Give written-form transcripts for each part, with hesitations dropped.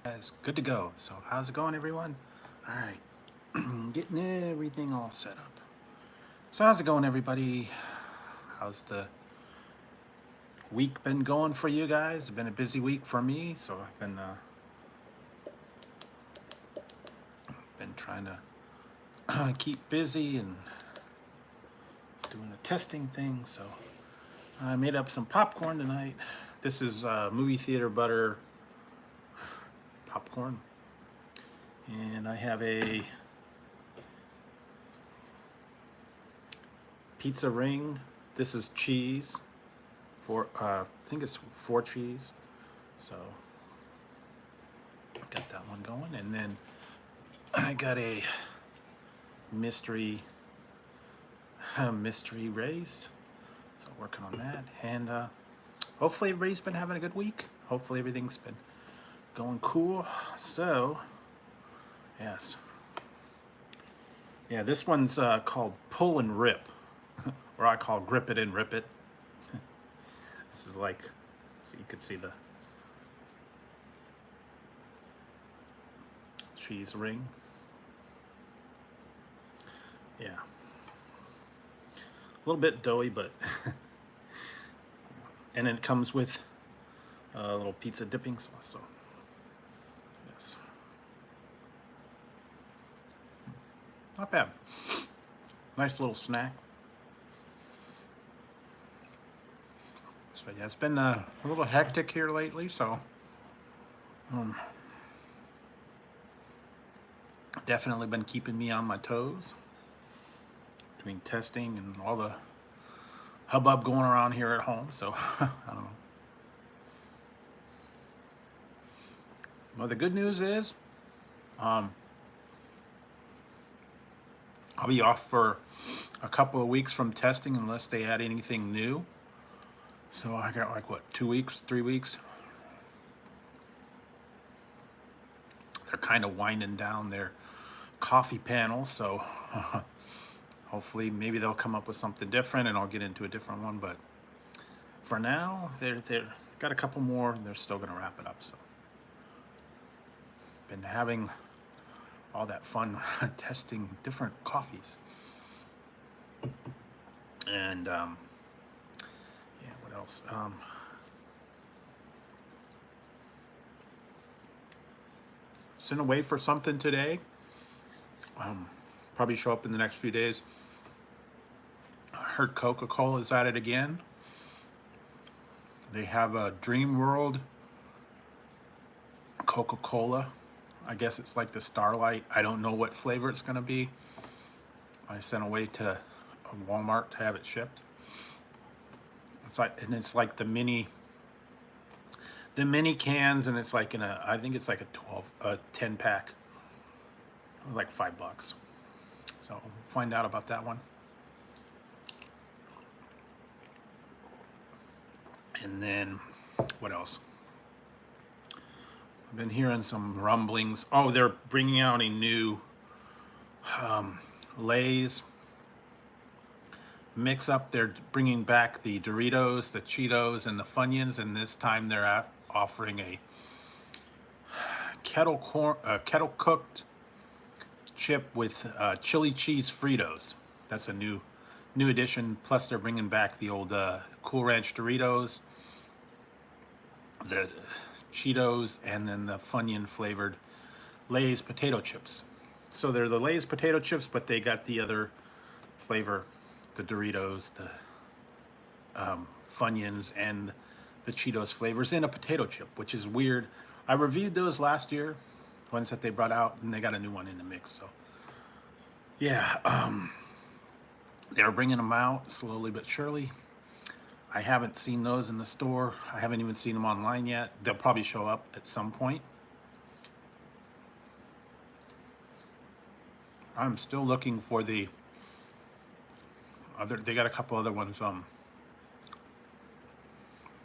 Guys, good to go. So how's it going, everyone? All right, getting everything all set up. So how's it going, everybody? How's the week been going for you guys? It's been a busy week for me, so I've been trying to keep busy and doing a testing thing. So I made up some popcorn tonight. This is movie theater butter popcorn, and I have a pizza ring. This is cheese. I think it's 4 cheese. So got that one going, and then I got a mystery raised. So working on that, and hopefully everybody's been having a good week. Hopefully everything's been going cool. So yes, yeah, this one's called Pull and Rip, or I call Grip It and Rip It. This is like, so you could see the cheese ring. Yeah, a little bit doughy, but and it comes with a little pizza dipping sauce. So yes, not bad. Nice little snack. So yeah, it's been a little hectic here lately. So definitely been keeping me on my toes between testing and all the hubbub going around here at home. So I don't know. Well, the good news is I'll be off for a couple of weeks from testing unless they add anything new. So I got like, what, 2 weeks, 3 weeks? They're kind of winding down their coffee panel, so hopefully maybe they'll come up with something different and I'll get into a different one. But for now, they're got a couple more and they're still going to wrap it up. So been having all that fun testing different coffees. And yeah, what else? Sent away for something today. Probably show up in the next few days. I heard Coca-Cola is at it again. They have a Dream World Coca-Cola. I guess it's like the Starlight. I don't know what flavor it's going to be. I sent away to Walmart to have it shipped. It's like the mini cans, and it's like I think it's like a 10 pack, like $5. So we'll find out about that one. And then what else? I've been hearing some rumblings. Oh, they're bringing out a new Lay's mix up. They're bringing back the Doritos, the Cheetos, and the Funyuns, and this time they're offering a kettle cooked chip with chili cheese Fritos. That's a new addition. Plus, they're bringing back the old Cool Ranch Doritos, the Cheetos, and then the Funyun flavored Lay's potato chips. So they're the Lay's potato chips, but they got the other flavor, the Doritos, the Funyuns, and the Cheetos flavors in a potato chip, which is weird. I reviewed those last year, ones that they brought out, and they got a new one in the mix. So yeah, they're bringing them out slowly but surely. I haven't seen those in the store. I haven't even seen them online yet. They'll probably show up at some point. I'm still looking for the other. They got a couple other ones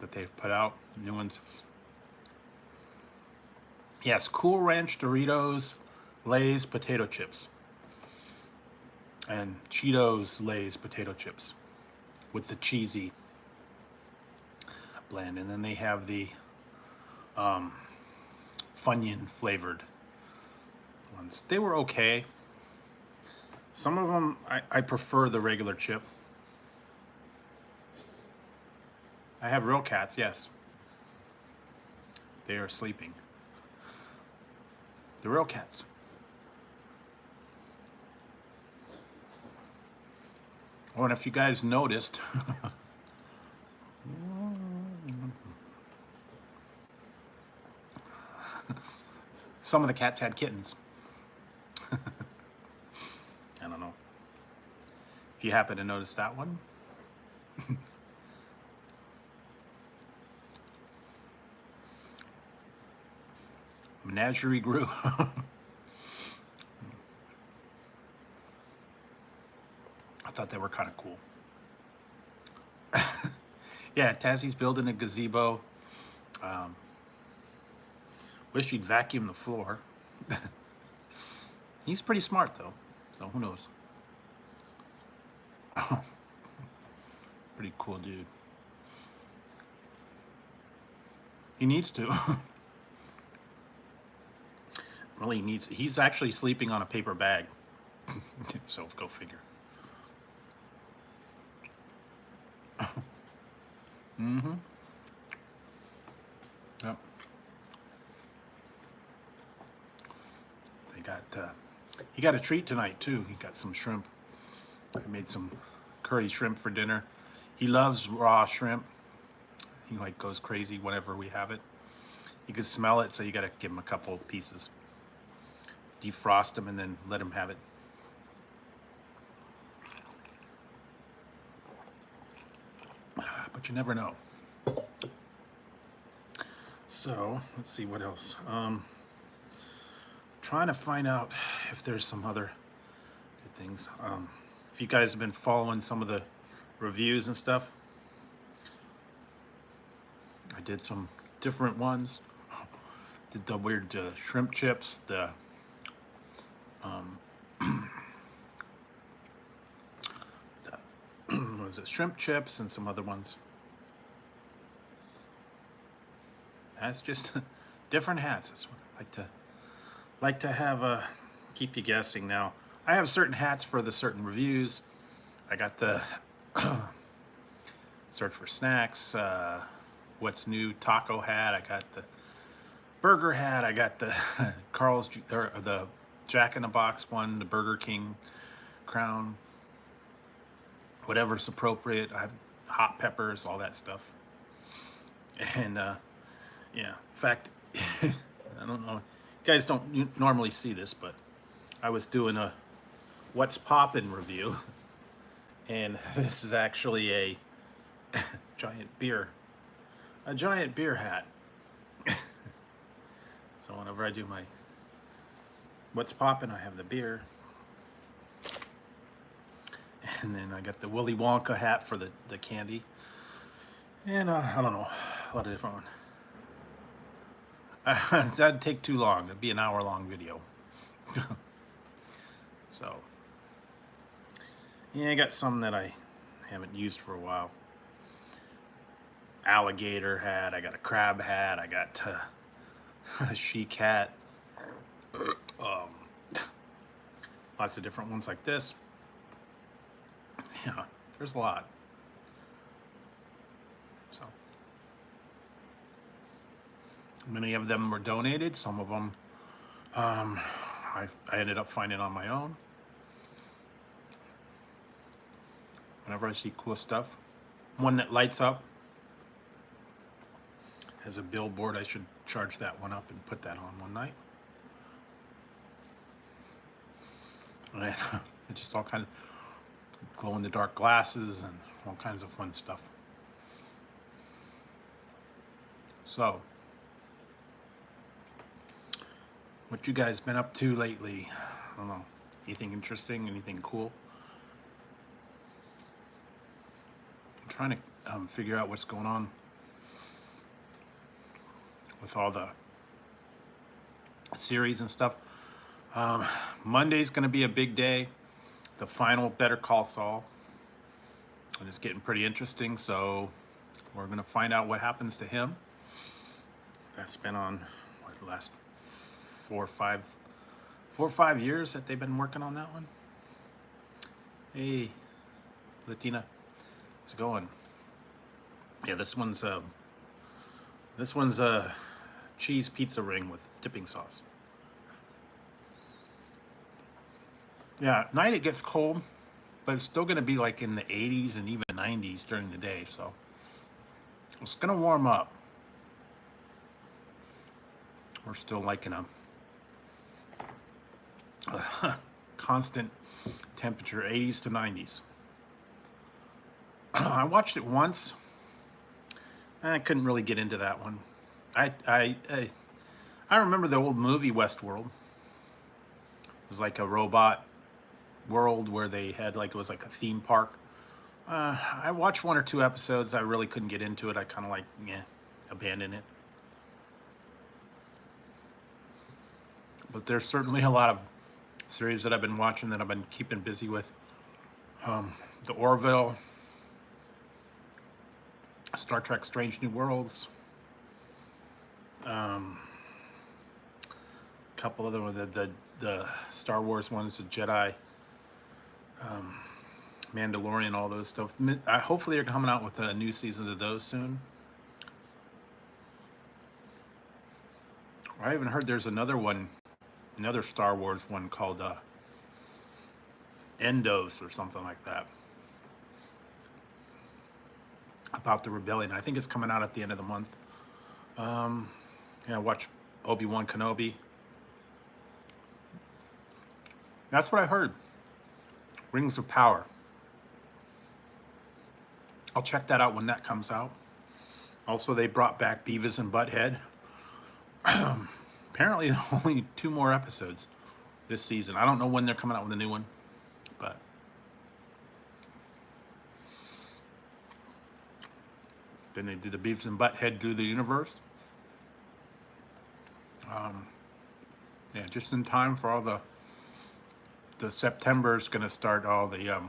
that they've put out, new ones. Yes, Cool Ranch Doritos, Lay's potato chips, and Cheetos Lay's potato chips with the cheesy blend. And then they have the Funyun flavored ones. They were okay. Some of them, I prefer the regular chip. I have real cats, yes. They are sleeping. The real cats. Oh, and if you guys noticed, some of the cats had kittens. I don't know if you happen to notice that one. Menagerie grew. I thought they were kind of cool. Yeah, Tassie's building a gazebo. Wish he'd vacuum the floor. He's pretty smart though, so who knows. Pretty cool dude. He needs to. Really needs. He's actually sleeping on a paper bag. So go figure. Mm-hmm. Yep. They got. He got a treat tonight too. He got some shrimp. I made some curry shrimp for dinner. He loves raw shrimp. He like goes crazy whenever we have it. You can smell it, so you got to give him a couple pieces. Defrost them and then let him have it. But you never know. So let's see what else. Trying to find out if there's some other good things. If you guys have been following some of the reviews and stuff, I did some different ones. Did the weird shrimp chips, the what was it, shrimp chips, and some other ones. That's just different hats. That's what I like to have. Keep you guessing. Now I have certain hats for the certain reviews. I got the search for snacks, what's new taco hat. I got the burger hat. I got the Carl's or the Jack in the Box one, the Burger King crown, whatever's appropriate. I have hot peppers, all that stuff. And yeah, in fact, I don't know, you guys don't normally see this, but I was doing a What's Poppin' review, and this is actually a giant beer hat. So whenever I do my What's Poppin', I have the beer. And then I got the Willy Wonka hat for the candy. And I don't know, a lot of different ones. That'd take too long. It'd be an hour-long video. So, yeah, I got some that I haven't used for a while. Alligator hat. I got a crab hat. I got a chic hat. Lots of different ones like this. Yeah, there's a lot. So many of them were donated. Some of them I ended up finding on my own. Whenever I see cool stuff, one that lights up has a billboard. I should charge that one up and put that on one night. And just all kind of glow-in-the-dark glasses and all kinds of fun stuff. So, what you guys been up to lately? I don't know. Anything interesting? Anything cool? I'm trying to figure out what's going on with all the series and stuff. Monday's going to be a big day. The final Better Call Saul. And it's getting pretty interesting, so we're going to find out what happens to him. That's been on, what, the last 4 or 5 years that they've been working on that one. Hey, Latina, how's it going? Yeah, this one's a cheese pizza ring with dipping sauce. Yeah, at night it gets cold, but it's still going to be like in the 80s and even 90s during the day, so it's going to warm up. We're still like in a constant temperature, 80s to 90s. I watched it once. I couldn't really get into that one. I remember the old movie Westworld. It was like a robot world where they had like, it was like a theme park. I watched 1 or 2 episodes. I really couldn't get into it. I kind of like, abandoned it. But there's certainly a lot of series that I've been watching that I've been keeping busy with. The Orville, Star Trek Strange New Worlds, couple other ones, the Star Wars ones, the Jedi, Mandalorian, all those stuff. Hopefully they're coming out with a new season of those soon. I even heard there's another one, another Star Wars one called Endos or something like that, about the rebellion. I think it's coming out at the end of the month. Watch Obi-Wan Kenobi. That's what I heard. Rings of Power. I'll check that out when that comes out. Also, they brought back Beavis and Butthead. Apparently, only 2 more episodes this season. I don't know when they're coming out with a new one, but then they did the Beavis and Butthead do the universe. Just in time for all the September is going to start all the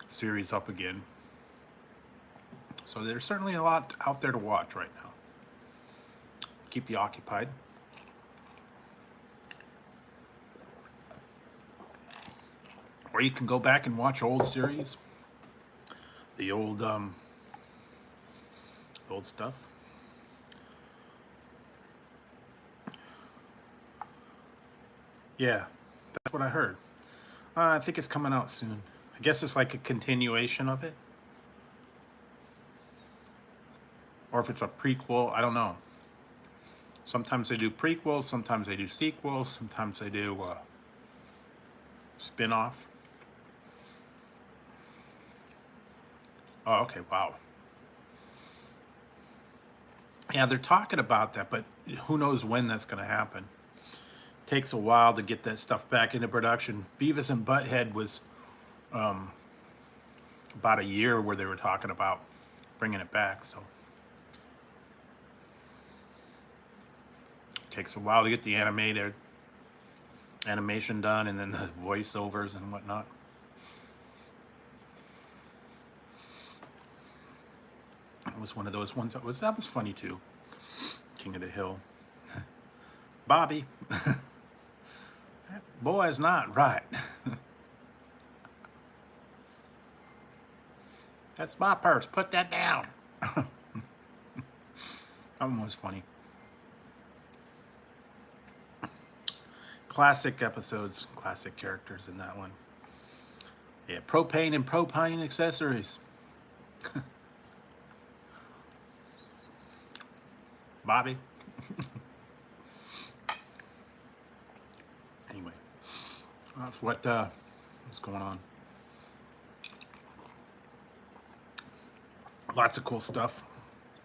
series up again. So there's certainly a lot out there to watch right now. Keep you occupied. Or you can go back and watch old series, the old stuff. Yeah, that's what I heard. I think it's coming out soon. I guess it's like a continuation of it. Or if it's a prequel, I don't know. Sometimes they do prequels, sometimes they do sequels, sometimes they do spin-off. Oh, okay, wow. Yeah, they're talking about that, but who knows when that's going to happen. Takes a while to get that stuff back into production. Beavis and Butthead was about a year where they were talking about bringing it back, so takes a while to get the animation done, and then the voiceovers and whatnot. It was one of those ones that was funny too. King of the Hill. Bobby. That boy is not right. That's my purse. Put that down. That one was funny. Classic episodes, classic characters in that one. Yeah, propane and propane accessories. Bobby. Anyway, that's what's going on. Lots of cool stuff.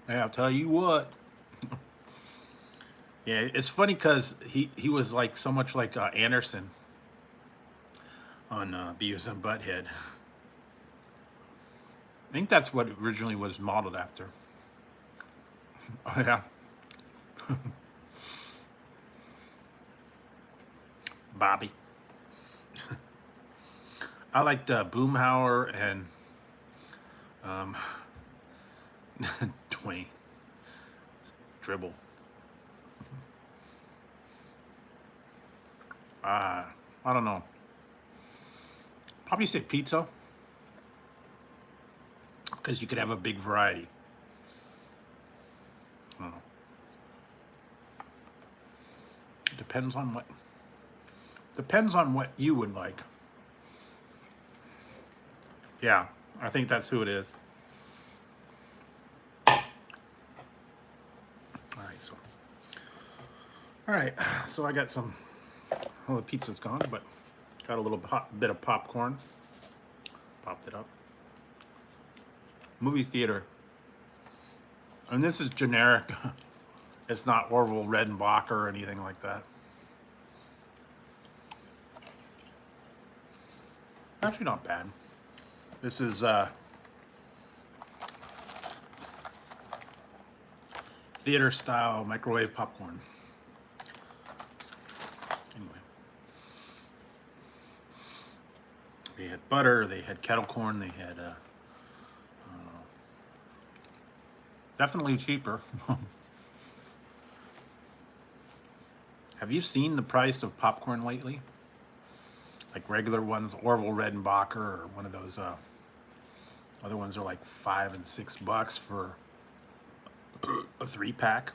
Yeah, I'll tell you what. Yeah, it's funny because he was like so much like Anderson on Beavis and Butthead. I think that's what it originally was modeled after. Oh yeah. Bobby. I liked Boomhauer and Dwayne. Dribble. I don't know. Probably say pizza, because you could have a big variety. I don't know. It depends on what you would like. Yeah, I think that's who it is. All right, so I got some, well, the pizza's gone, but got a little bit of popcorn. Popped it up. Movie theater. And this is generic. It's not Orville Redenbacher or anything like that. Actually not bad. This is theater style microwave popcorn. Anyway. They had butter, they had kettle corn, they had definitely cheaper. Have you seen the price of popcorn lately? Like regular ones, Orville Redenbacher, or one of those other ones are like $5 and $6 for a 3-pack.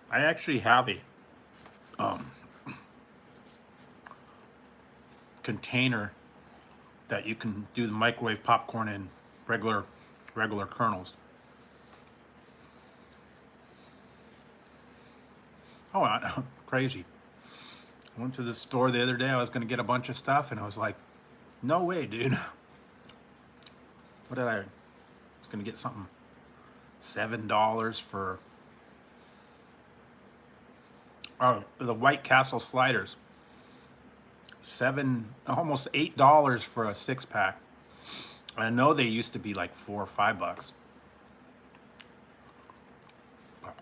I actually have a container that you can do the microwave popcorn in regular kernels. Oh, crazy. I went to the store the other day. I was going to get a bunch of stuff, and I was like, no way, dude. What did I was going to get something $7 for the White Castle sliders. Almost $8 for a 6-pack. I know they used to be like $4 or $5. But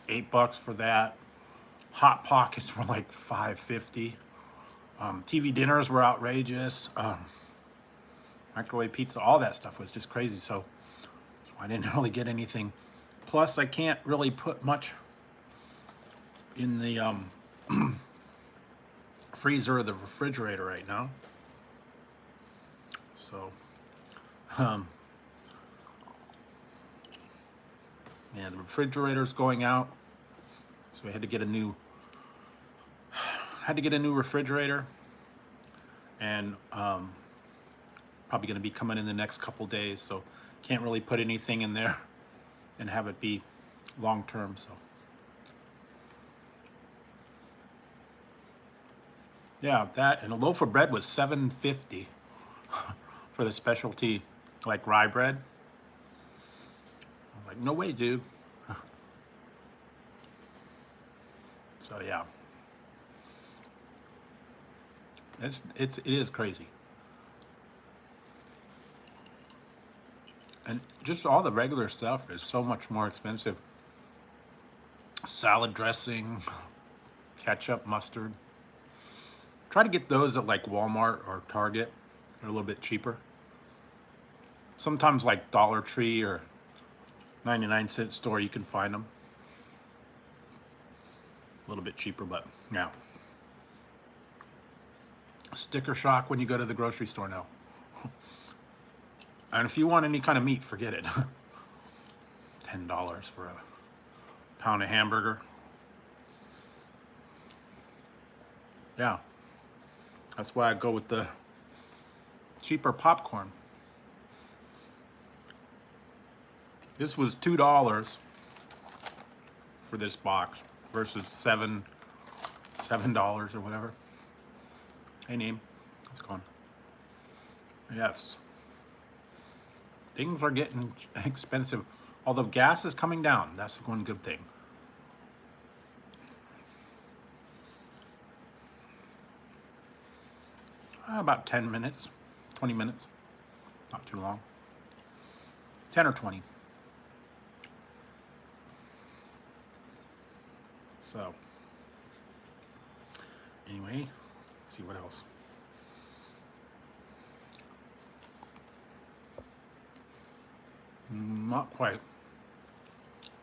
$8 for that. Hot Pockets were like $5.50. TV dinners were outrageous. Microwave pizza, all that stuff was just crazy. So I didn't really get anything. Plus, I can't really put much in the freezer or the refrigerator right now. So, yeah, the refrigerator's going out. So I had to get a new refrigerator, and probably going to be coming in the next couple days. So can't really put anything in there and have it be long term. So. Yeah, that and a loaf of bread was $7.50 for the specialty, like rye bread. I'm like, no way, dude. So yeah, it is crazy, and just all the regular stuff is so much more expensive. Salad dressing, ketchup, mustard. Try to get those at like Walmart or Target. They're a little bit cheaper. Sometimes like Dollar Tree or 99-cent store, you can find them. A little bit cheaper, but yeah. Sticker shock when you go to the grocery store now. And if you want any kind of meat, forget it. $10 for a pound of hamburger. Yeah. That's why I go with the cheaper popcorn. This was $2 for this box versus $7 or whatever. Hey, name. It's gone. Yes. Things are getting expensive. Although gas is coming down. That's one good thing. About 10 minutes, 20 minutes. Not too long. 10 or 20. So, anyway, let's see what else. Not quite.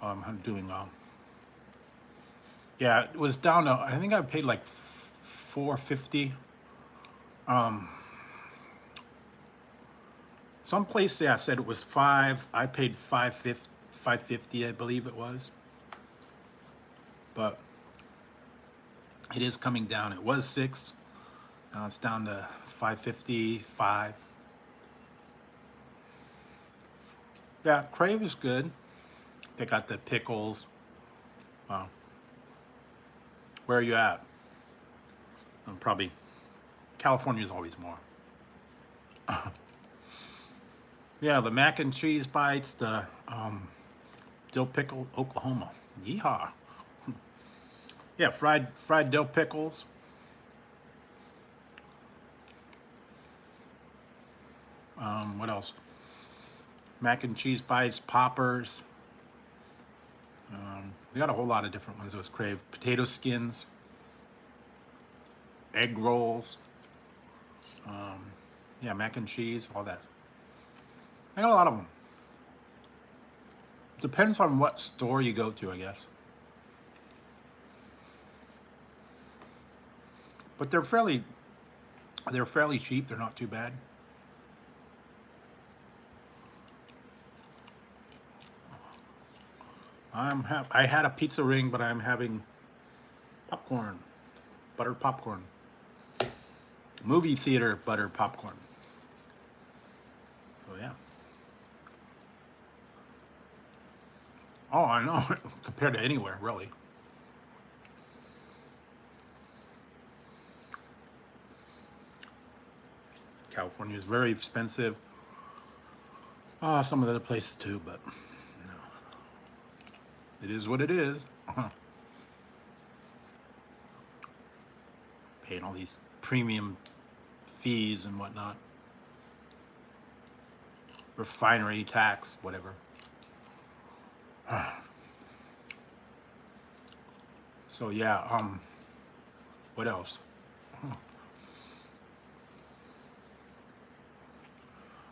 I'm doing Yeah, it was down to, I think I paid like $4.50. Um, some place, yeah, said it was five. I paid $5.50, I believe it was. But it is coming down. It was 6. Now it's down to $5.55. Yeah, Crave is good. They got the pickles. Wow. Where are you at? Probably California is always more. Yeah, the mac and cheese bites, the dill pickle, Oklahoma. Yeehaw. Yeah, fried dill pickles. What else? Mac and cheese bites, poppers. They got a whole lot of different ones. Those Crave potato skins, egg rolls. Yeah, mac and cheese, all that. I got a lot of them. Depends on what store you go to, I guess. But they're fairly cheap. They're not too bad. I had a pizza ring, but I'm having popcorn, buttered popcorn. Movie theater buttered popcorn. Oh yeah. Oh, I know. Compared to anywhere, really. California is very expensive. Some of the other places too, but no. It is what it is. Paying all these premium fees and whatnot. Refinery tax, whatever. So yeah, what else?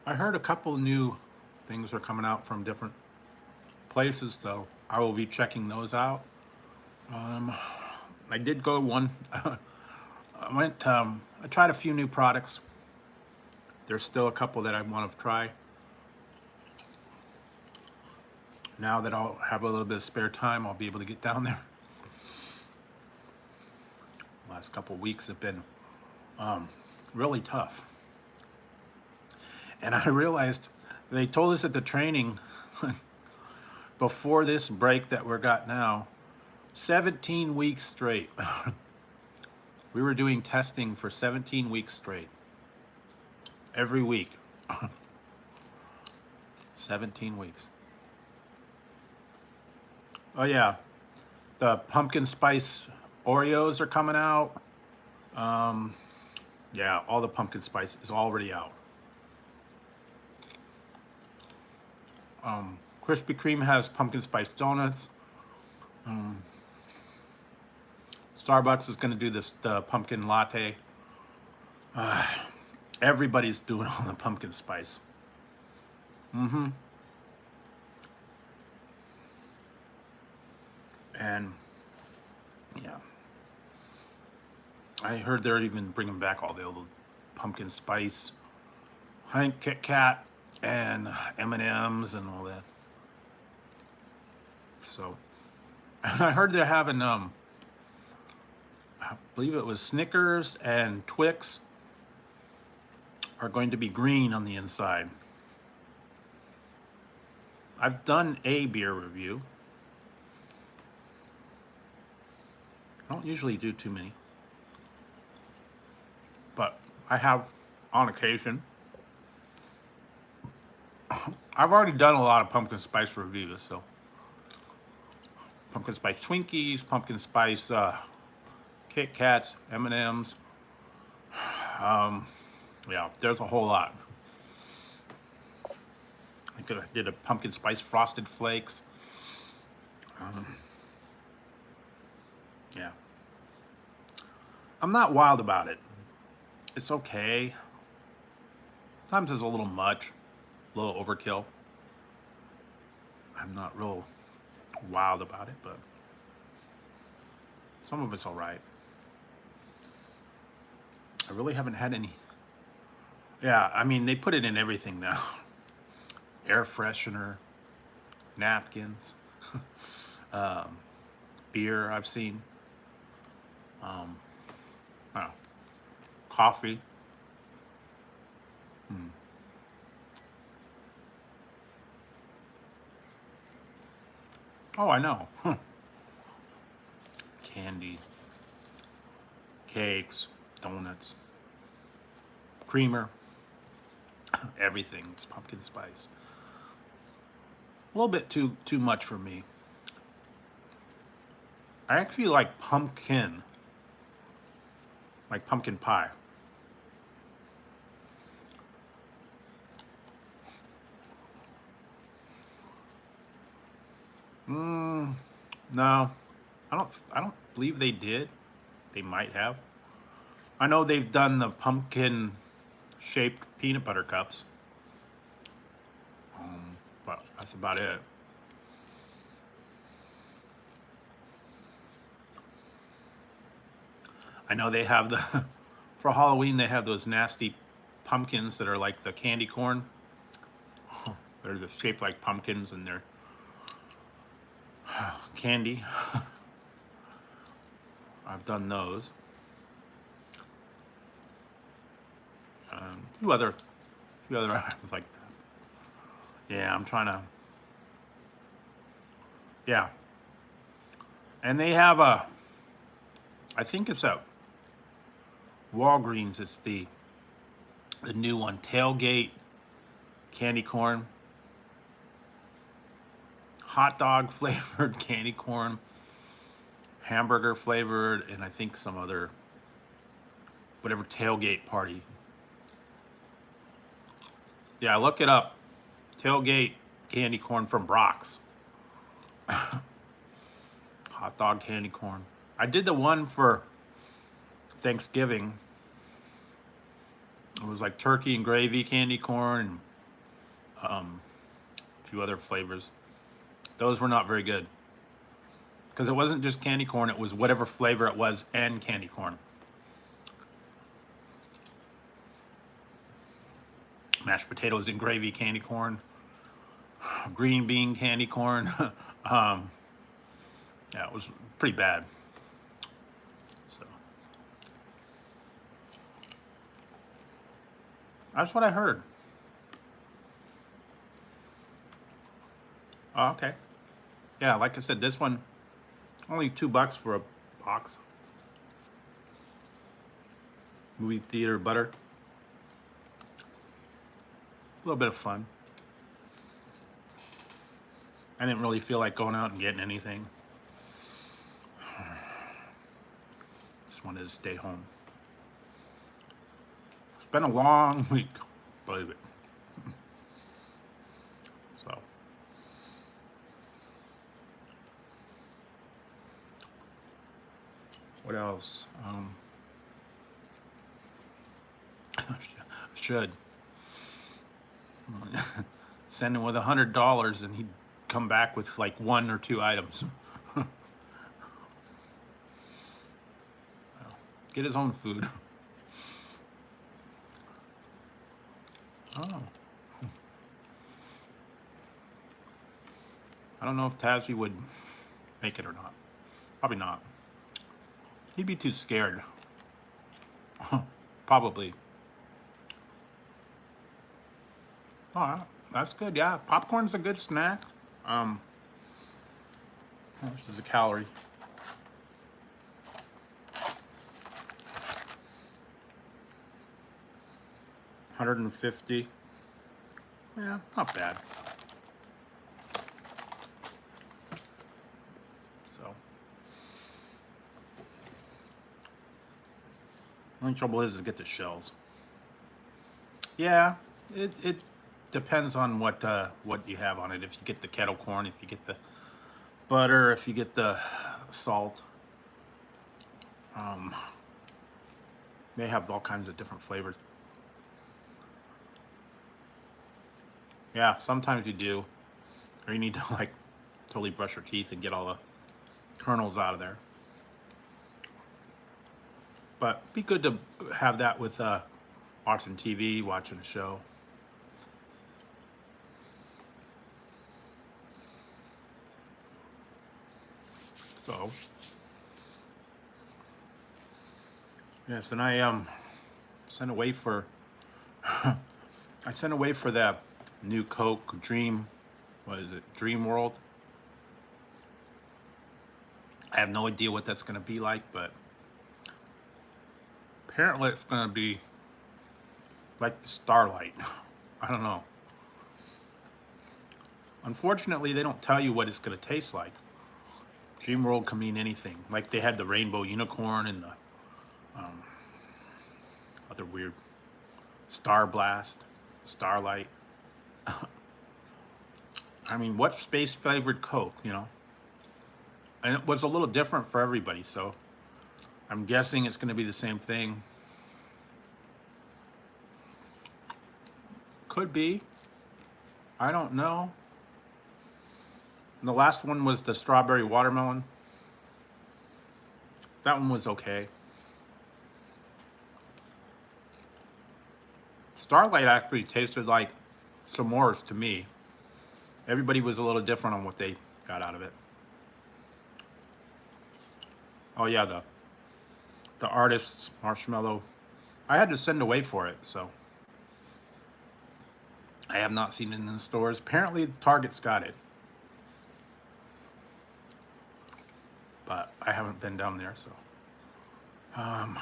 I heard a couple new things are coming out from different places, so I will be checking those out. I did go one. I tried a few new products. There's still a couple that I want to try. Now that I'll have a little bit of spare time, I'll be able to get down there. Last couple weeks have been really tough. And I realized they told us at the training before this break that we're got now, 17 weeks straight. We were doing testing for 17 weeks straight. Every week. 17 weeks. Oh yeah, the pumpkin spice Oreos are coming out. Yeah, all the pumpkin spice is already out. Krispy Kreme has pumpkin spice donuts. Starbucks is going to do the pumpkin latte. Everybody's doing all the pumpkin spice. And yeah, I heard they're even bringing back all the old pumpkin spice. I think Kit Kat and M&Ms and all that. So I heard they're having I believe it was Snickers and Twix are going to be green on the inside. I've done a beer review. I don't usually do too many, but I have on occasion. I've already done a lot of pumpkin spice reviews, so pumpkin spice Twinkies, pumpkin spice Kit Kats, M&Ms. Yeah, there's a whole lot. I did a pumpkin spice frosted flakes. Yeah. I'm not wild about it. It's okay. Sometimes it's a little much, a little overkill. I'm not real wild about it, but Some of it's all right. I really haven't had any. Yeah, I mean, they put it in everything now. Air freshener, napkins, um, beer I've seen. Um, oh, coffee. Hmm. Oh, I know. Candy, cakes, donuts, creamer, everything. It's pumpkin spice. A little bit too much for me. I actually like pumpkin pie. No, I don't believe they did. They might have. I know they've done the pumpkin shaped peanut butter cups. But that's about it. I know they have the for Halloween they have those nasty pumpkins that are like the candy corn. They're just shaped like pumpkins and they're candy. I've done those. A few other items like that. Yeah, I'm trying to. Yeah, and they have a. I think it's a Walgreens. It's the new one, tailgate candy corn, hot dog flavored candy corn, hamburger flavored, and I think some other whatever tailgate party. Yeah, look it up. Tailgate candy corn from Brock's. Hot dog candy corn. I did the one for Thanksgiving. It was like turkey and gravy candy corn and a few other flavors. Those were not very good. Because it wasn't just candy corn, it was whatever flavor it was and candy corn. Mashed potatoes and gravy candy corn. Green bean candy corn. Yeah, it was pretty bad. So that's what I heard. Oh, okay. Yeah, like I said, this one only $2 for a box. Movie theater butter. A little bit of fun. I didn't really feel like going out and getting anything. Just wanted to stay home. It's been a long week, believe it. So. What else? Should send him with $100 and he'd come back with like 1 or 2 items. Get his own food. Oh. I don't know if Tazzy would make it or not. Probably not. He'd be too scared. Probably. Oh, that's good. Yeah, popcorn's a good snack. How much is a calorie? 150. Yeah, not bad. So, the only trouble is to get the shells. Yeah, it depends on what you have on it. If you get the kettle corn, if you get the butter, if you get the salt. They have all kinds of different flavors. Yeah, sometimes you do, or you need to like totally brush your teeth and get all the kernels out of there. But be good to have that with watching TV, watching a show. So yes, and I sent away for I sent away for that new Coke Dream. What is it? Dream World. I have no idea what that's going to be like, but apparently it's going to be like the Starlight. I don't know. Unfortunately, they don't tell you what it's going to taste like. Dream World can mean anything. Like they had the rainbow unicorn and the other weird Star Blast, Starlight. I mean, what space flavored Coke, you know? And it was a little different for everybody, so I'm guessing it's going to be the same thing. Could be. I don't know. And the last one was the strawberry watermelon. That one was okay. Starlight actually tasted like s'mores to me. Everybody was a little different on what they got out of it. Oh yeah, the artist's marshmallow. I had to send away for it, so I have not seen it in the stores. Apparently Target's got it, but I haven't been down there, so yeah.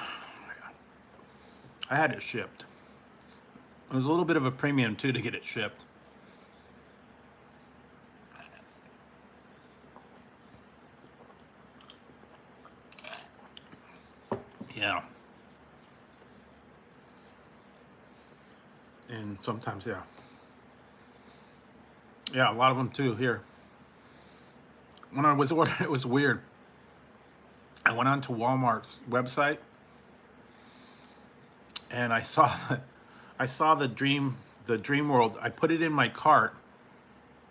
I had it shipped. It was a little bit of a premium too to get it shipped. Yeah. And sometimes, yeah. Yeah, a lot of them too here. When I was ordering, it was weird. I went onto Walmart's website and I saw the Dream World. I put it in my cart.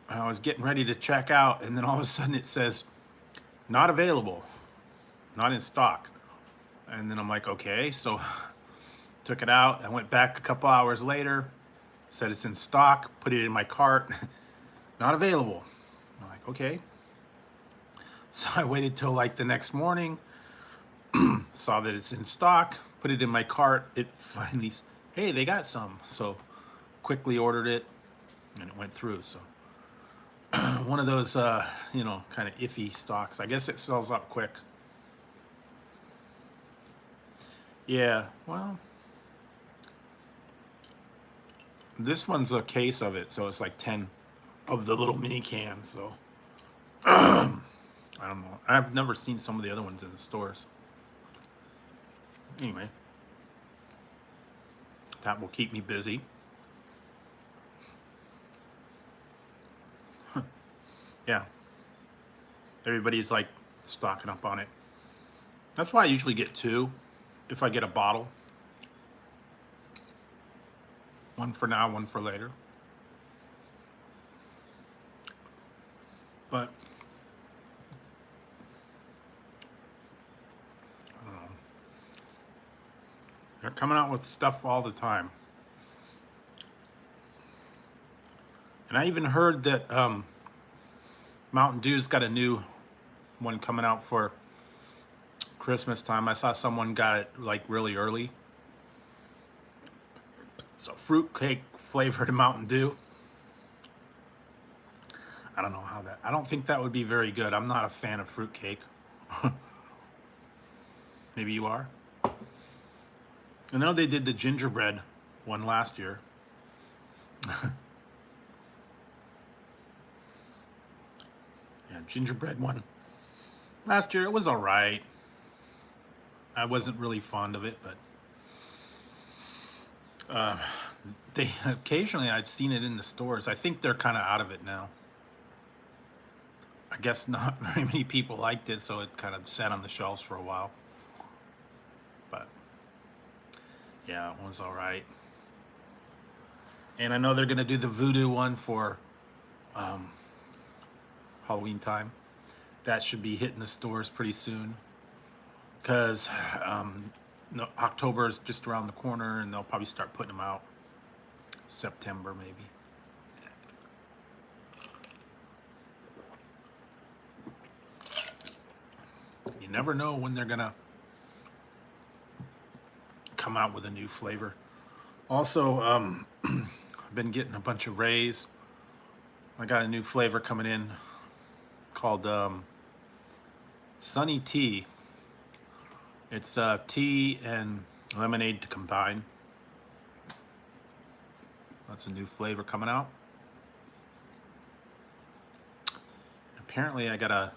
I was getting ready to check out, and then all of a sudden it says, not available, not in stock. And then I'm like, okay, so took it out. I went back a couple hours later, said it's in stock, put it in my cart, not available. I'm like, okay. So I waited till like the next morning, saw that it's in stock, put it in my cart. It finally, hey, they got some. So quickly ordered it, and it went through. So one of those, you know, kind of iffy stocks. I guess it sells up quick. Yeah, well, this one's a case of it, so it's like 10 of the little mini cans. So I don't know. I've never seen some of the other ones in the stores. Anyway, that will keep me busy. Yeah, everybody's like stocking up on it. That's why I usually get two if I get a bottle. One for now, one for later. But I don't know. They're coming out with stuff all the time. And I even heard that Mountain Dew's got a new one coming out for Christmas time. I saw someone got it like really early. So fruitcake flavored Mountain Dew. I don't know how that. I don't think that would be very good. I'm not a fan of fruitcake. Maybe you are. I know they did the gingerbread one last year. Yeah, gingerbread one. Last year it was all right. I wasn't really fond of it, but they occasionally I've seen it in the stores. I think they're kind of out of it now. I guess not very many people liked it, so it kind of sat on the shelves for a while. But yeah, it was all right. And I know they're gonna do the voodoo one for Halloween time. That should be hitting the stores pretty soon. Because no, October is just around the corner, and they'll probably start putting them out September maybe. You never know when they're gonna come out with a new flavor. Also, I've been getting a bunch of Rays. I got a new flavor coming in called Sunny Tea. It's tea and lemonade to combine. That's a new flavor coming out. Apparently I got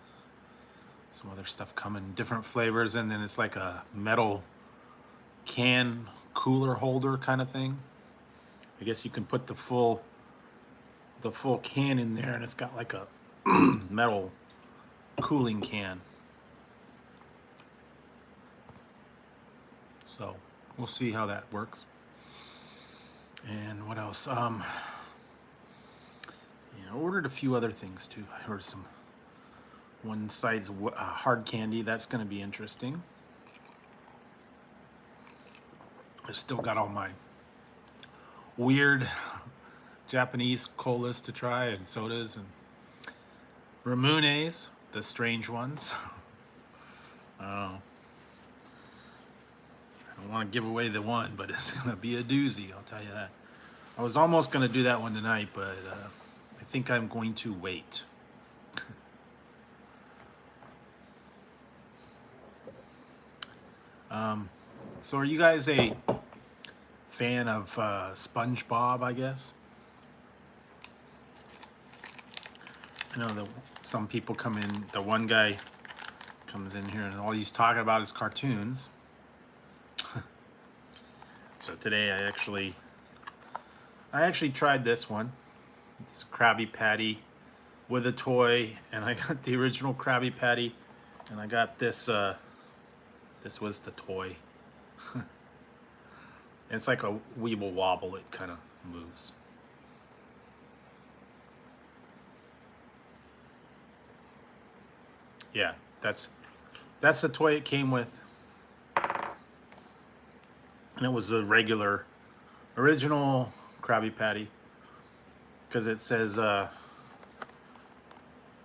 some other stuff coming, different flavors, and then it's like a metal can cooler holder kind of thing. I guess you can put the full can in there, and it's got like a metal cooling can. So we'll see how that works. And what else? I ordered a few other things too. I ordered some one side's hard candy. That's going to be interesting. I still got all my weird Japanese colas to try, and sodas, and Ramones, the strange ones. I don't want to give away the one, but it's going to be a doozy, I'll tell you that. I was almost going to do that one tonight, but I think I'm going to wait. So are you guys a fan of SpongeBob, I guess? I know that some people come in, the one guy comes in here and all he's talking about is cartoons. So today I actually tried this one. It's a Krabby Patty with a toy, and I got the original Krabby Patty, and I got this, this was the toy. It's like a Weeble Wobble, it kind of moves. Yeah, that's the toy it came with. And it was the regular, original Krabby Patty, because it says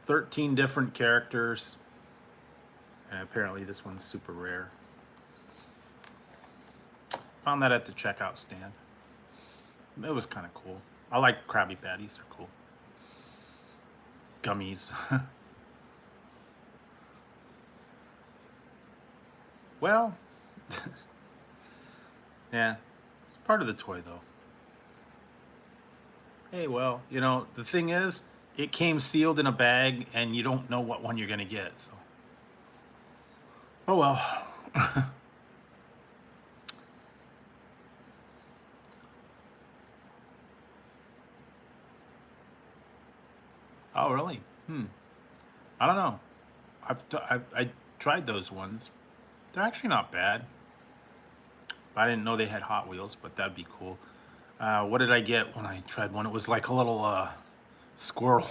13 different characters, and apparently this one's super rare. Found that at the checkout stand. It was kind of cool. I like Krabby Patties, they're cool. Gummies. Well, yeah, it's part of the toy though. Hey, well, you know, the thing is, it came sealed in a bag, and you don't know what one you're gonna get, so. Oh well. Oh, really? I don't know. I tried those ones. They're actually not bad. I didn't know they had Hot Wheels, but that'd be cool. What did I get when I tried one? It was like a little squirrel.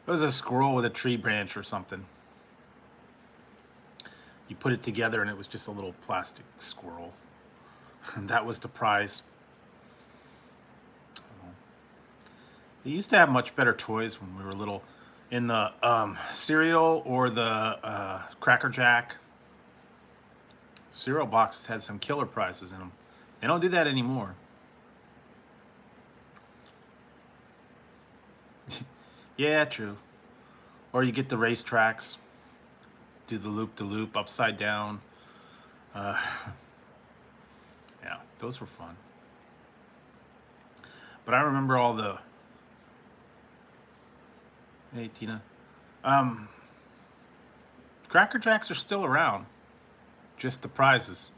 It was a squirrel with a tree branch or something. You put it together and it was just a little plastic squirrel. And that was the prize. They used to have much better toys when we were little. In the cereal or the Cracker Jack. Cereal boxes had some killer prizes in them. They don't do that anymore. Yeah, true. Or you get the racetracks, do the loop-de-loop upside down. Yeah, those were fun. But I remember all the... Hey, Tina. Cracker Jacks are still around. Just the prizes.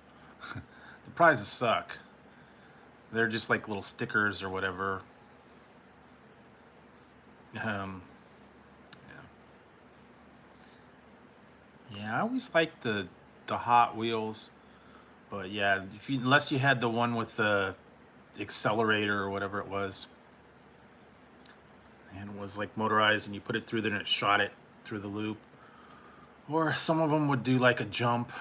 The prizes suck. They're just like little stickers or whatever. Yeah. Yeah, I always liked the Hot Wheels, but yeah, unless you had the one with the accelerator or whatever it was, and it was like motorized, and you put it through there and it shot it through the loop. Or some of them would do like a jump.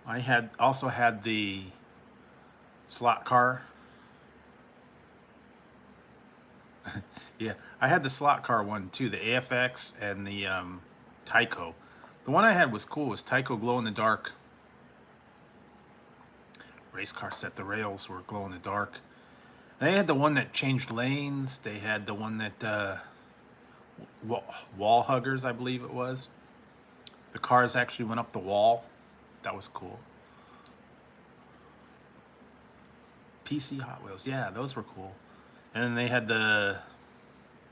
I had also had the slot car. Yeah, I had the slot car one too, the AFX and the Tyco. The one I had was cool. It was Tyco glow in the dark race car set. The rails were glow in the dark. They had the one that changed lanes. They had the one that wall huggers, I believe it was. The cars actually went up the wall. That was cool. PC Hot Wheels, yeah, those were cool. And then they had the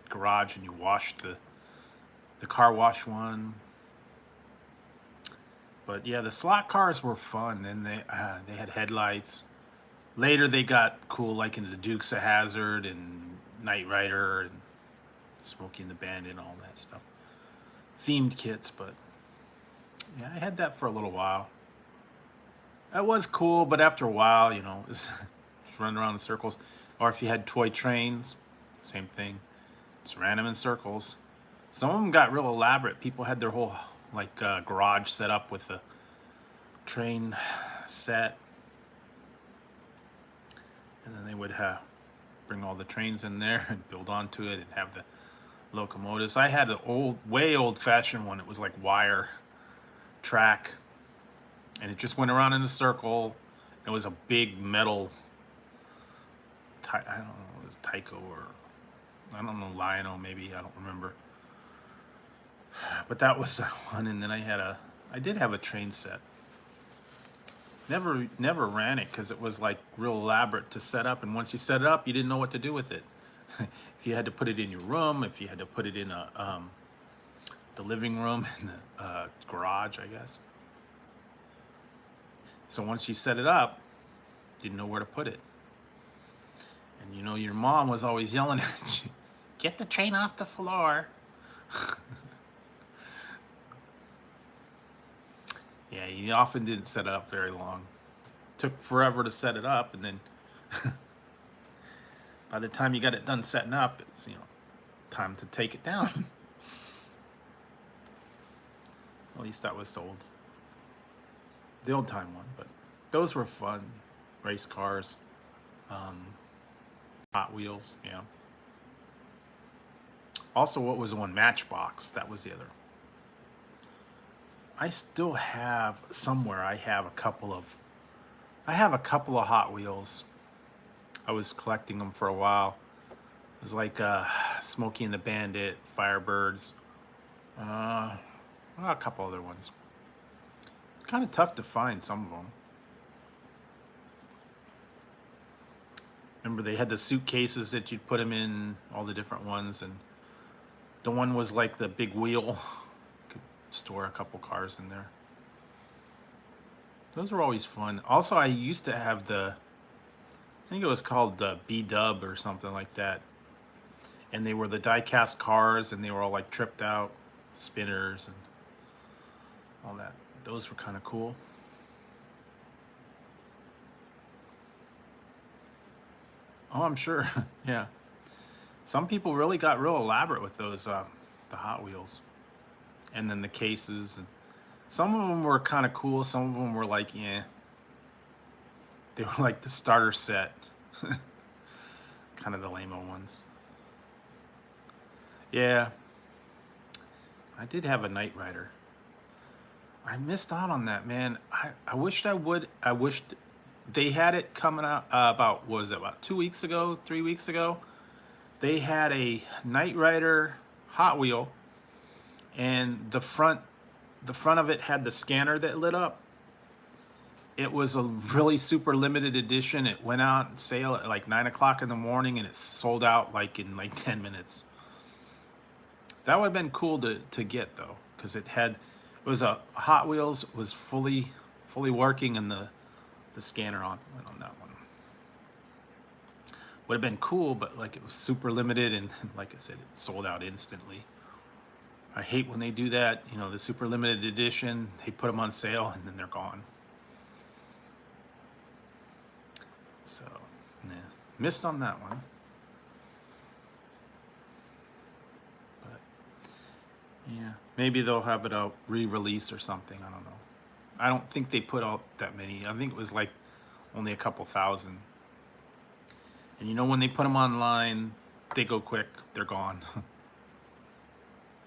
garage, and you washed the car wash one. But yeah, the slot cars were fun, and they had headlights. Later they got cool, like in the Dukes of Hazzard and Knight Rider and Smokey and the Bandit and all that stuff. Themed kits, but yeah, I had that for a little while. That was cool, but after a while, you know, it's running around in circles. Or if you had toy trains, same thing. Just ran them in circles. Some of them got real elaborate. People had their whole like garage set up with a train set, and then they would bring all the trains in there and build onto it and have the locomotives. I had an way old-fashioned one. It was like wire track, and it just went around in a circle. It was a big metal, I don't know, it was Tyco or I don't know, Lionel maybe, I don't remember. But that was that one. And then I did have a train set. Never ran it because it was like real elaborate to set up, and once you set it up, you didn't know what to do with it. If you had to put it in your room, if you had to put it in the living room, in the garage, I guess. So once you set it up, didn't know where to put it. And you know, your mom was always yelling at you, "Get the train off the floor." Yeah, you often didn't set it up very long. Took forever to set it up, and then by the time you got it done setting up, it's, you know, time to take it down. At least that was told. The old time one, but those were fun. Race cars, Hot Wheels, yeah. Also, what was the one? Matchbox. That was the other. I still have somewhere. I have a couple of Hot Wheels. I was collecting them for a while. It was like Smokey and the Bandit, Firebirds, a couple other ones. Kind of tough to find some of them. Remember, they had the suitcases that you'd put them in, all the different ones, and the one was like the big wheel. You could store a couple cars in there. Those were always fun. Also, I used to have I think it was called the B-Dub or something like that. And they were the die-cast cars, and they were all like tripped out, spinners and all that. Those were kind of cool. Oh, I'm sure. Yeah. Some people really got real elaborate with those, the Hot Wheels. And then the cases. And some of them were kind of cool. Some of them were like, yeah. They were like the starter set. Kind of the lame-o ones. Yeah. I did have a Knight Rider. I missed out on that, man. I wished I would. I wished they had it coming out about, what was it, about 2 weeks ago, 3 weeks ago. They had a Knight Rider Hot Wheel, and the front of it had the scanner that lit up. It was a really super limited edition. It went out on sale at like 9 o'clock in the morning, and it sold out like in like 10 minutes. That would have been cool to get though, because it was a Hot Wheels, was fully working, and the scanner on that one. Would have been cool, but like it was super limited, and like I said, it sold out instantly. I hate when they do that. You know, the super limited edition, they put them on sale and then they're gone. So, yeah, missed on that one. But yeah, maybe they'll have it a re-release or something. I don't know. I don't think they put out that many. I think it was like only a couple thousand. And you know, when they put them online, they go quick. They're gone.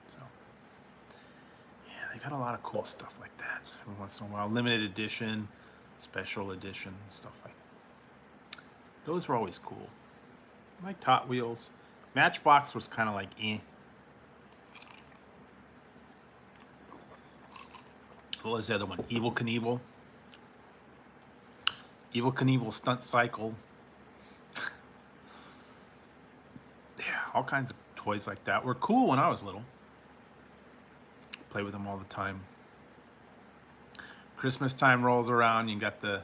So, yeah, they got a lot of cool stuff like that. Every once in a while, limited edition, special edition, stuff like that. Those were always cool. Like Hot Wheels. Matchbox was kind of like eh. What was the other one? Evil Knievel. Evil Knievel Stunt Cycle. Yeah, all kinds of toys like that were cool when I was little. Play with them all the time. Christmas time rolls around, you got the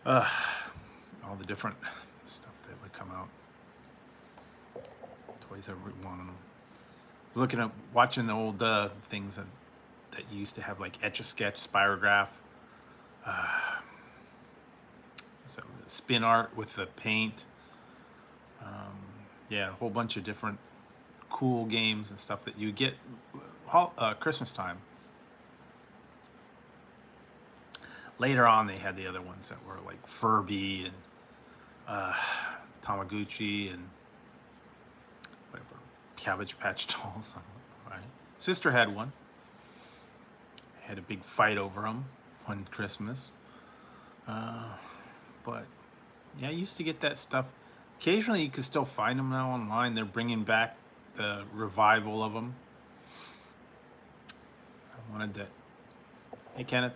all the different stuff that would come out. Toys every one of them. Looking at watching the old things that you used to have, like Etch-a-Sketch, Spirograph, so spin art with the paint. Yeah, a whole bunch of different cool games and stuff that you get Christmas time. Later on, they had the other ones that were like Furby and Tamagotchi and whatever, Cabbage Patch Dolls. Right. Sister had one. Had a big fight over them one Christmas. But yeah, I used to get that stuff. Occasionally, you can still find them now online. They're bringing back the revival of them. I wanted that. Hey, Kenneth.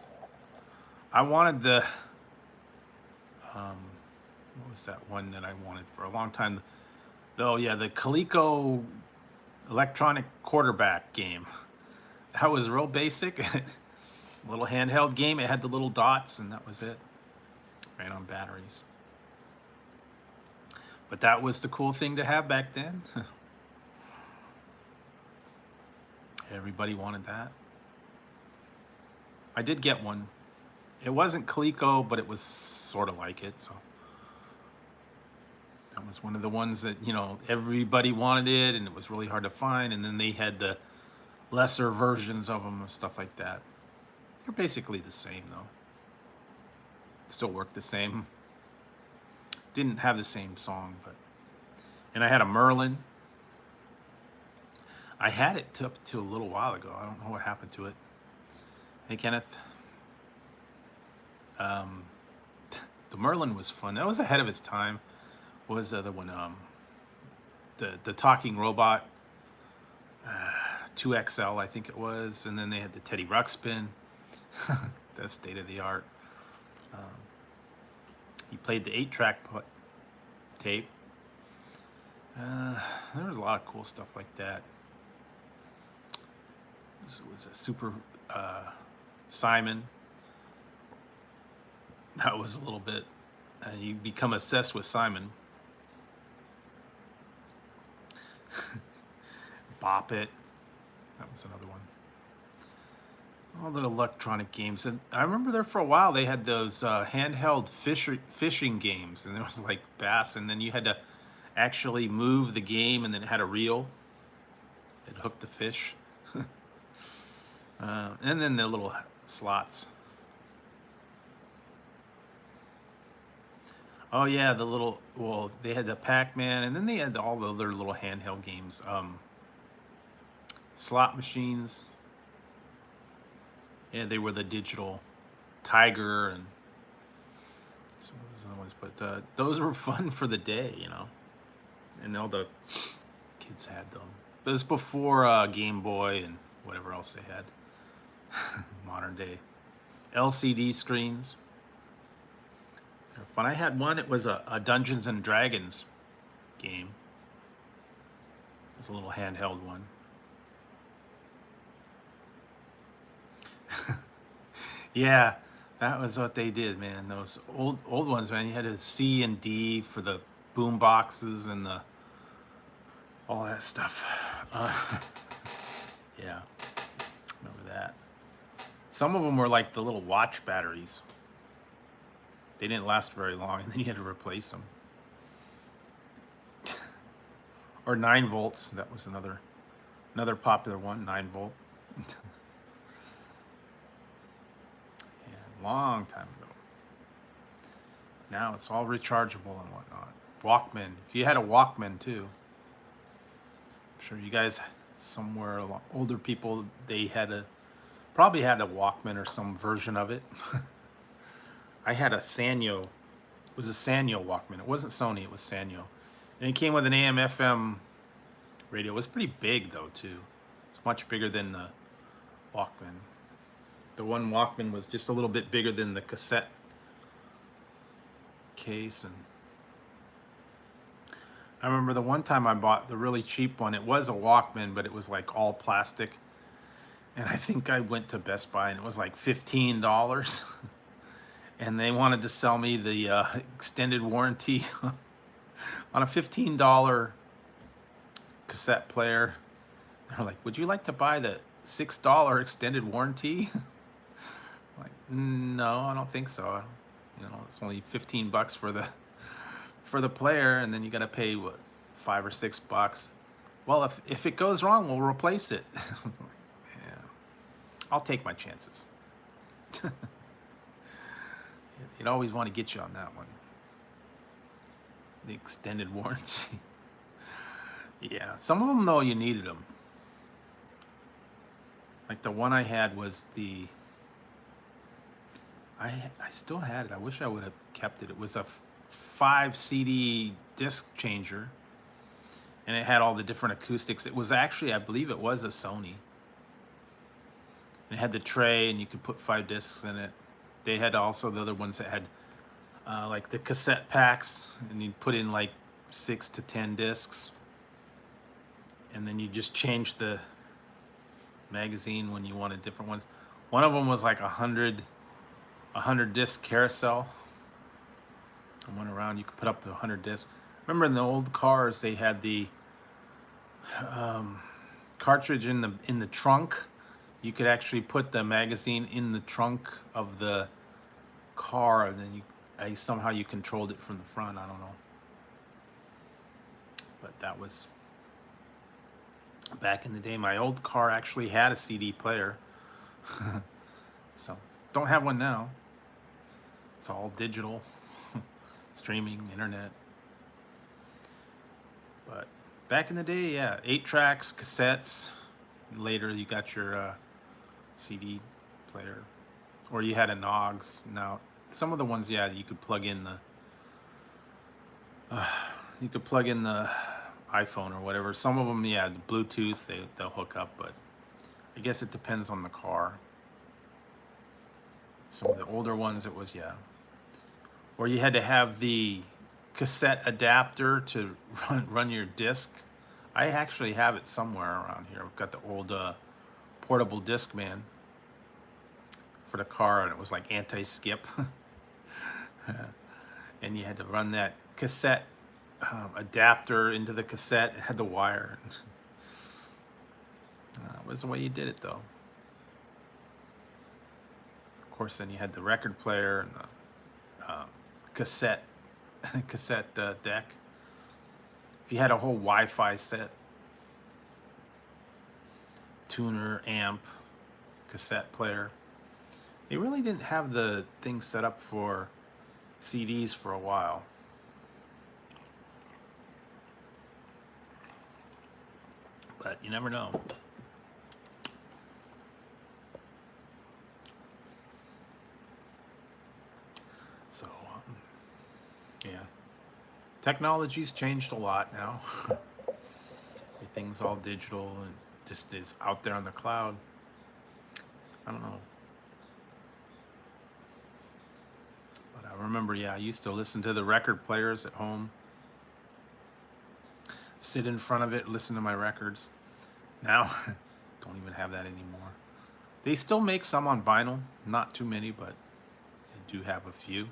I wanted the. What was that one that I wanted for a long time? Oh yeah, the Coleco electronic quarterback game. That was real basic. Little handheld game. It had the little dots, and that was it. Ran on batteries. But that was the cool thing to have back then. Everybody wanted that. I did get one. It wasn't Coleco, but it was sort of like it. So that was one of the ones that, you know, everybody wanted it, and it was really hard to find. And then they had the lesser versions of them and stuff like that. They're basically the same, though. Still work the same. Didn't have the same song, but. And I had a Merlin. I had it up to a little while ago. I don't know what happened to it. Hey, Kenneth. The Merlin was fun. That was ahead of its time. What was the other one? The talking robot. 2XL, I think it was. And then they had the Teddy Ruxpin. That's state of the art. He played the 8-track tape. There was a lot of cool stuff like that. This was a Super Simon. That was a little bit. You become obsessed with Simon. Bop It. That was another one. All the electronic games. And I remember there for a while they had those handheld fishing games, and it was like bass, and then you had to actually move the game, and then it had a reel. It hooked the fish. And then the little slots. Oh yeah, the little, well, they had the Pac-Man, and then they had all the other little handheld games. Slot machines. Yeah, they were the digital Tiger and some of those other ones, but those were fun for the day, you know. And all the kids had them. But it was before Game Boy and whatever else they had. Modern day LCD screens. They're fun. I had one. It was a Dungeons and Dragons game. It was a little handheld one. Yeah, that was what they did, man. Those old ones, man. You had a C and D for the boom boxes and the all that stuff. Yeah, remember that. Some of them were like the little watch batteries. They didn't last very long, and then you had to replace them. Or 9 volts. That was another popular one. 9 volt. long time ago. Now it's all rechargeable and whatnot. Walkman. If you had a Walkman too, I'm sure you guys somewhere older people, they probably had a Walkman or some version of it. I had a Sanyo. It was a Sanyo Walkman. It wasn't Sony. It was Sanyo, and it came with an AM/FM radio. It was pretty big though too. It's much bigger than the Walkman. The one Walkman was just a little bit bigger than the cassette case. And I remember the one time I bought the really cheap one. It was a Walkman, but it was like all plastic. And I think I went to Best Buy and it was like $15. And they wanted to sell me the extended warranty on a $15 cassette player. They're like, would you like to buy the $6 extended warranty? I'm like, no, I don't think so. You know, it's only 15 bucks for the player, and then you got to pay what, $5 or $6. Well, if it goes wrong, we'll replace it. Yeah, I'll take my chances. You'd always want to get you on that one. The extended warranty. Yeah, some of them though you needed them. Like the one I had was the. I still had it. I wish I would have kept it. It was a 5 CD disc changer, and it had all the different acoustics. It was actually, I believe it was a Sony. It had the tray, and you could put 5 discs in it. They had also the other ones that had like the cassette packs, and you'd put in like 6 to 10 discs, and then you just change the magazine when you wanted different ones. One of them was like 100 disc carousel. I went around, you could put up to 100 discs. Remember in the old cars they had the cartridge in the trunk. You could actually put the magazine in the trunk of the car, and then somehow you controlled it from the front. I don't know, but that was back in the day. My old car actually had a CD player. So don't have one now. It's all digital. Streaming, internet. But back in the day, yeah, 8 tracks, cassettes. Later you got your CD player, or you had a Nogs. Now some of the ones, yeah, you could plug in the iPhone or whatever. Some of them, yeah, the Bluetooth, they'll hook up, but I guess it depends on the car. Some of the older ones, it was, yeah. Or you had to have the cassette adapter to run your disc. I actually have it somewhere around here. I've got the old portable Discman for the car, and it was like anti-skip. And you had to run that cassette adapter into the cassette. It had the wire. That was the way you did it, though. Of course, then you had the record player and the cassette deck. If you had a whole Wi-Fi set, tuner, amp, cassette player. They really didn't have the thing set up for CDs for a while. But you never know. So, yeah. Technology's changed a lot now. Everything's all digital and just is out there on the cloud. I don't know. But I remember, yeah, I used to listen to the record players at home. Sit in front of it, listen to my records. Now, don't even have that anymore. They still make some on vinyl. Not too many, but they do have a few.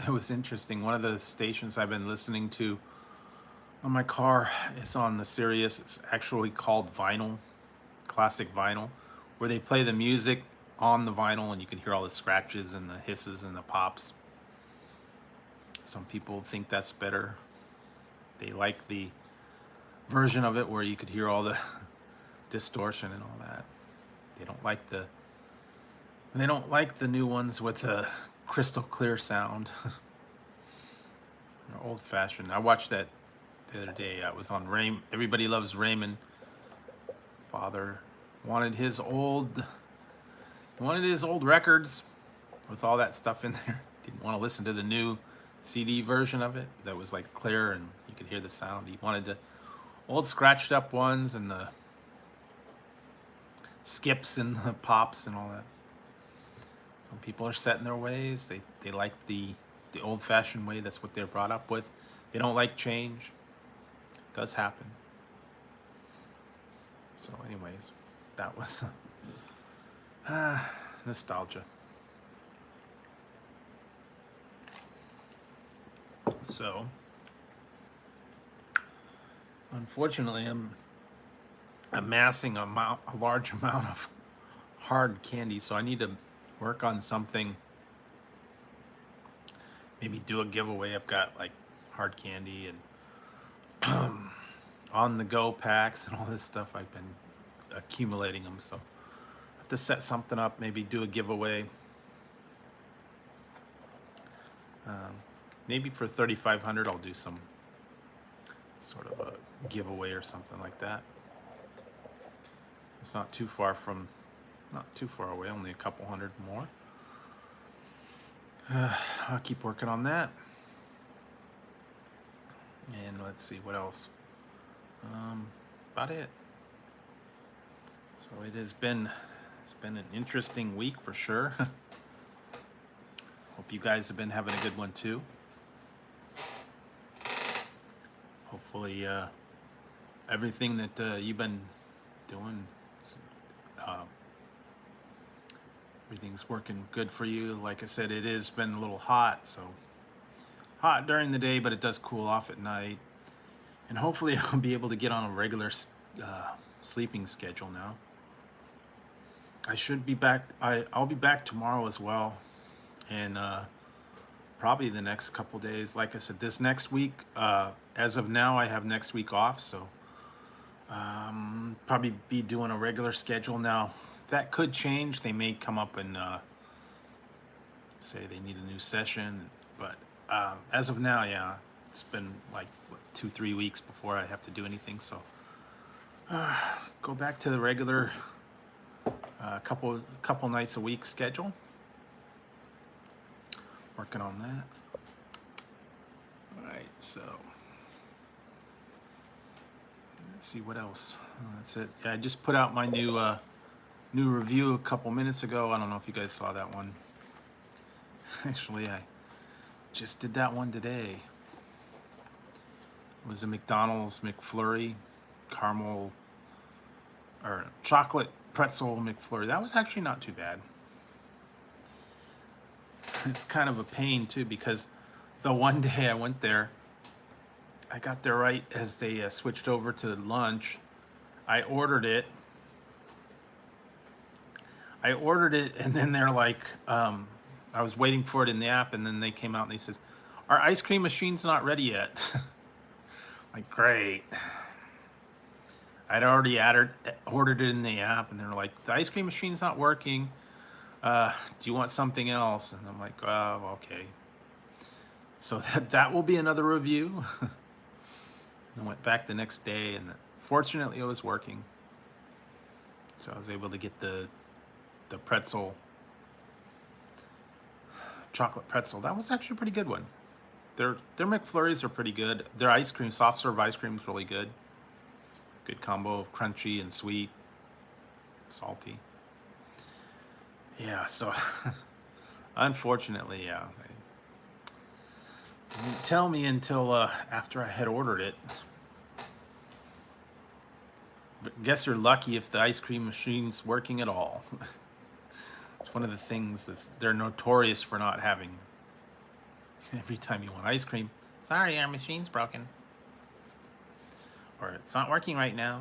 It was interesting. One of the stations I've been listening to on my car is on the Sirius. It's actually called Vinyl, Classic Vinyl, where they play the music on the vinyl and you can hear all the scratches and the hisses and the pops. Some people think that's better. They like the version of it where you could hear all the distortion and all that. They don't like the And they don't like the new ones with a crystal clear sound. They're old-fashioned. I watched that the other day. I was on Raymond. Everybody Loves Raymond. Father wanted his old records with all that stuff in there. Didn't want to listen to the new CD version of it that was like clear and you could hear the sound. He wanted the old scratched up ones and the skips and the pops and all that. Some people are set in their ways. They like the old-fashioned way. That's what they're brought up with. They don't like change. It does happen. So anyways, that was nostalgia. So unfortunately, I'm amassing a large amount of hard candy, so I need to work on something. Maybe do a giveaway. I've got like hard candy and on the go packs and all this stuff. I've been accumulating them, so I have to set something up, maybe do a giveaway. Maybe for 3,500 I'll do some sort of a giveaway or something like that. It's not too far away, only a couple hundred more. I'll keep working on that. And let's see what else. About it. So it's been an interesting week for sure. Hope you guys have been having a good one too. Hopefully everything that you've been doing, everything's working good for you. Like I said, it has been a little hot, so hot during the day, but it does cool off at night. And hopefully I'll be able to get on a regular sleeping schedule now. I should be back. I'll be back tomorrow as well, and probably the next couple days. Like I said, this next week, as of now, I have next week off, so probably be doing a regular schedule now. That could change. They may come up and say they need a new session, but as of now, yeah, it's been like 2-3 weeks before I have to do anything, so go back to the regular couple nights a week schedule. Working on that. All right, so let's see what else. That's it. Yeah, I just put out my new review a couple minutes ago. I don't know if you guys saw that one. Actually, I just did that one today. It was a McDonald's McFlurry caramel or chocolate pretzel McFlurry. That was actually not too bad. It's kind of a pain too, because the one day I went there, I got there right as they switched over to lunch. I ordered it, and then they're like, I was waiting for it in the app, and then they came out and they said, our ice cream machine's not ready yet. Like, great. I'd already ordered it in the app, and they're like, the ice cream machine's not working. Do you want something else? And I'm like, oh, okay. So that will be another review. I went back the next day, and fortunately it was working. So I was able to get the pretzel, chocolate pretzel. That was actually a pretty good one. Their McFlurries are pretty good. Their ice cream, soft serve ice cream is really good. Good combo of crunchy and sweet, salty. Yeah, so unfortunately, yeah, they didn't tell me until after I had ordered it. But I guess you're lucky if the ice cream machine's working at all. It's one of the things that they're notorious for not having. Every time you want ice cream, sorry, our machine's broken. Or it's not working right now.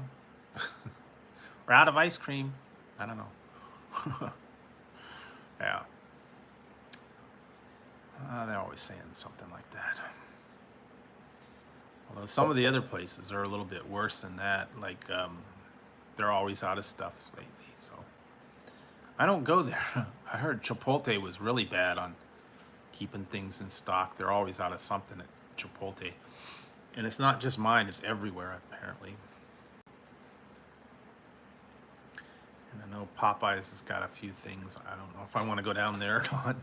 We're out of ice cream. I don't know. Yeah. They're always saying something like that. Although some of the other places are a little bit worse than that. Like, they're always out of stuff lately. So I don't go there. I heard Chipotle was really bad on keeping things in stock. They're always out of something at Chipotle. And it's not just mine, it's everywhere apparently. And I know Popeyes has got a few things. I don't know if I want to go down there or not.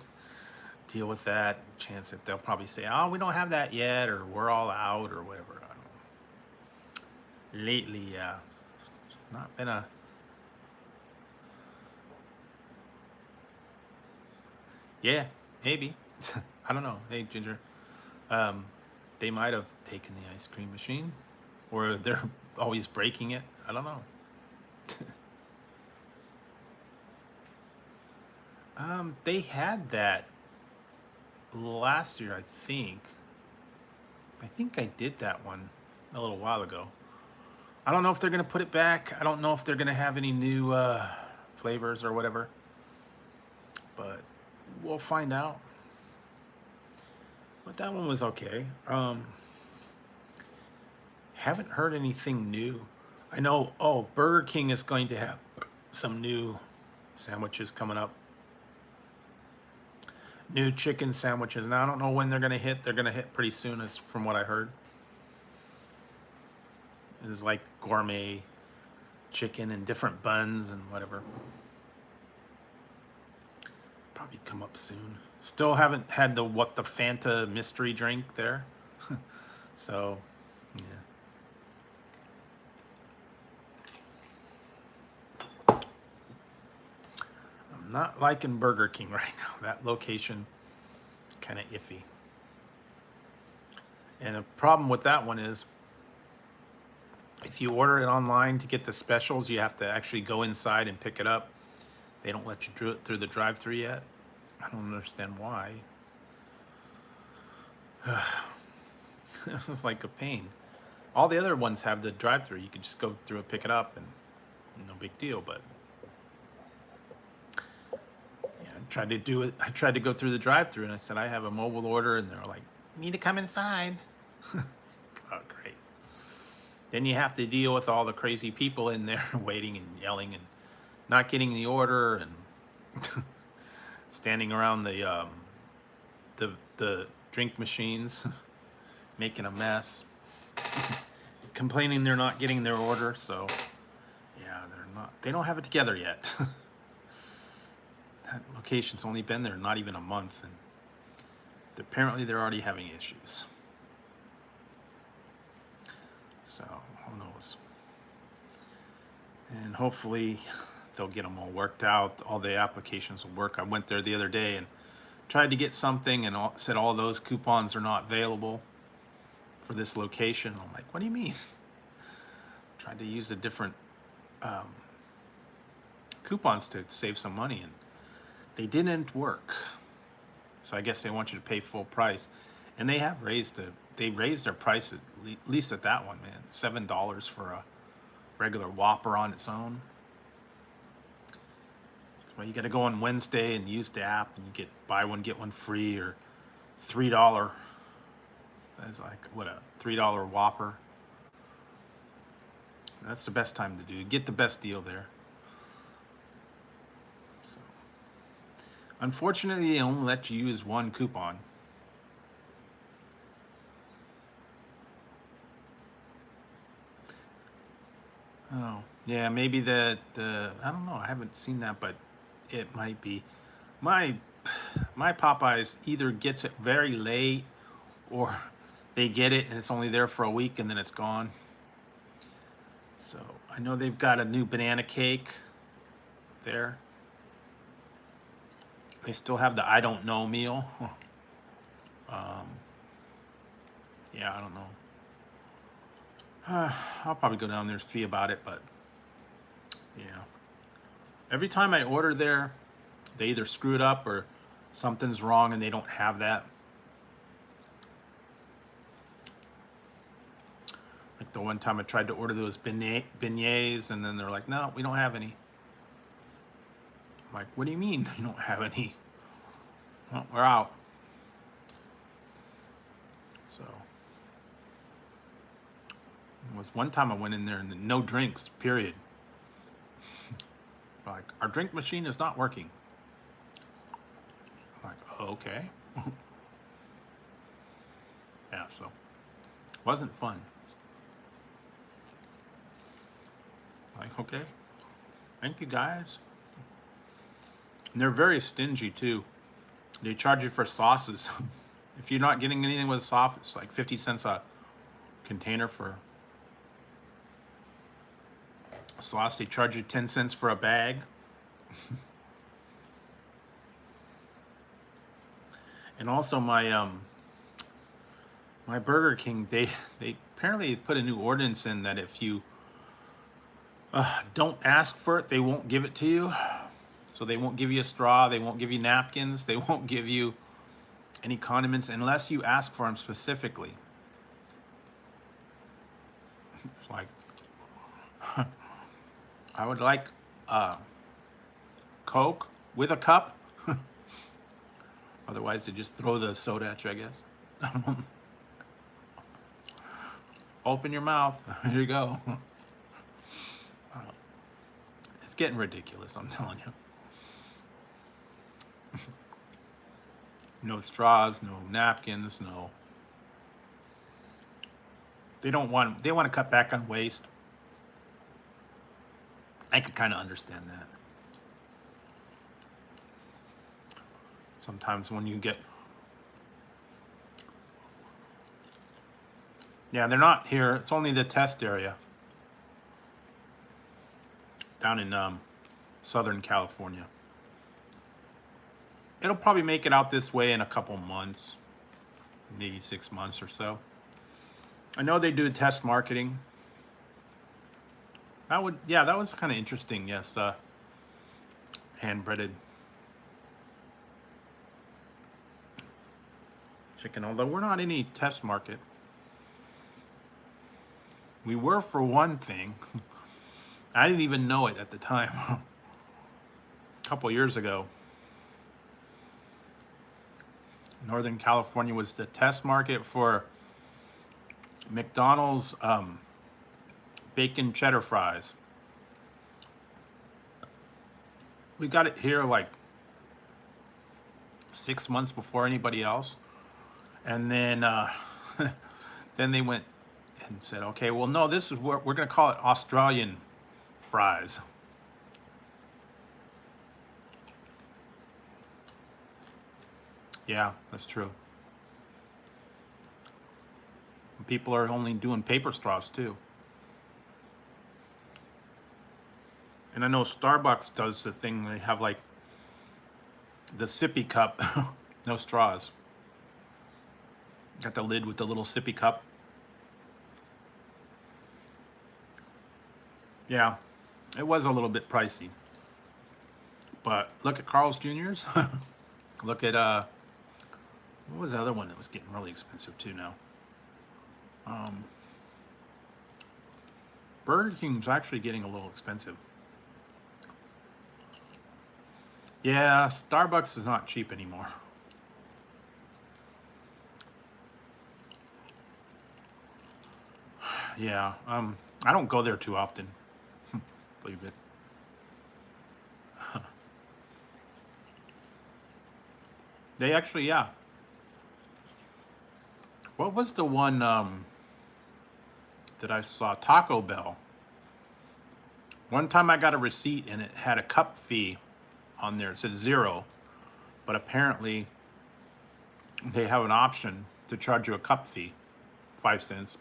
Deal with that. Chance that they'll probably say, oh, we don't have that yet, or we're all out, or whatever. I don't know. Lately, yeah. Not been a... Yeah, maybe. I don't know. Hey, Ginger. They might have taken the ice cream machine, or they're always breaking it. I don't know. They had that last year, I think. I think I did that one a little while ago. I don't know if they're gonna put it back. I don't know if they're gonna have any new flavors or whatever, but we'll find out. But that one was okay. Haven't heard anything new. I know, oh, Burger King is going to have some new sandwiches coming up. New chicken sandwiches. Now, I don't know when they're going to hit. They're going to hit pretty soon, as from what I heard. It's like gourmet chicken and different buns and whatever. Probably come up soon. Still haven't had the Fanta mystery drink there. So, yeah. I'm not liking Burger King right now. That location, kind of iffy. And the problem with that one is, if you order it online to get the specials, you have to actually go inside and pick it up. They don't let you do it through the drive-thru yet. I don't understand why. This is like a pain. All the other ones have the drive-thru. You could just go through and pick it up, and no big deal. But yeah, I tried to do it. I tried to go through the drive-thru, and I said I have a mobile order, and they're like, "You need to come inside." Oh, great. Then you have to deal with all the crazy people in there waiting and yelling and not getting the order and standing around the drink machines, making a mess, complaining they're not getting their order. So yeah, they don't have it together yet. That location's only been there not even a month, and apparently they're already having issues. So who knows? And hopefully they'll get them all worked out. All the applications will work. I went there the other day and tried to get something, and said all those coupons are not available for this location. I'm like, what do you mean? Tried to use the different coupons to save some money, and they didn't work. So I guess they want you to pay full price, and they have raised their price at least at that one, man. $7 for a regular Whopper on its own. Well, you got to go on Wednesday and use the app, and you get buy one get one free, or $3. That's like what, a $3 Whopper. That's the best time to do. Get the best deal there. So, unfortunately, they only let you use one coupon. Oh, yeah, maybe I don't know. I haven't seen that, but it might be. My Popeyes either gets it very late, or they get it and it's only there for a week and then it's gone. So I know they've got a new banana cake there. They still have the I don't know meal. Yeah, I don't know. I'll probably go down there and see about it, but yeah. Every time I order there, they either screw it up or something's wrong and they don't have that. Like the one time I tried to order those beignets, and then they're like, no, we don't have any. I'm like, what do you mean you don't have any? Well, we're out. So it was one time I went in there and no drinks, period. Like, our drink machine is not working. Like, okay. Yeah, so wasn't fun. Like, okay, thank you guys. And they're very stingy too. They charge you for sauces. If you're not getting anything with sauce, it's like 50 cents a container for sauce. They charge you 10 cents for a bag. And also my my Burger King, they apparently put a new ordinance in that if you don't ask for it, they won't give it to you. So they won't give you a straw, they won't give you napkins, they won't give you any condiments unless you ask for them specifically. It's like, I would like Coke with a cup. Otherwise, they just throw the soda at you, I guess. Open your mouth. Here you go. It's getting ridiculous, I'm telling you. No straws, no napkins, no. They want to cut back on waste. I could kind of understand that. Sometimes when you get, yeah, they're not here. It's only the test area down in Southern California. It'll probably make it out this way in a couple months, maybe 6 months or so. I know they do test marketing. That was kind of interesting. Yes, hand breaded chicken. Although we're not any test market, we were for one thing. I didn't even know it at the time. A couple years ago, Northern California was the test market for McDonald's bacon cheddar fries. We got it here like 6 months before anybody else. And then then they went and said, okay, well, no, this is what we're going to call it, Australian fries. Yeah, that's true. People are only doing paper straws too. And I know Starbucks does the thing, they have like the sippy cup, no straws. Got the lid with the little sippy cup. Yeah, it was a little bit pricey. But look at Carl's Jr.'s. Look at, what was the other one that was getting really expensive too now? Burger King's actually getting a little expensive. Yeah, Starbucks is not cheap anymore. Yeah, I don't go there too often. Believe it. They actually, yeah. What was the one that I saw? Taco Bell. One time I got a receipt and it had a cup fee on there. It said 0, but apparently they have an option to charge you a cup fee, 5 cents.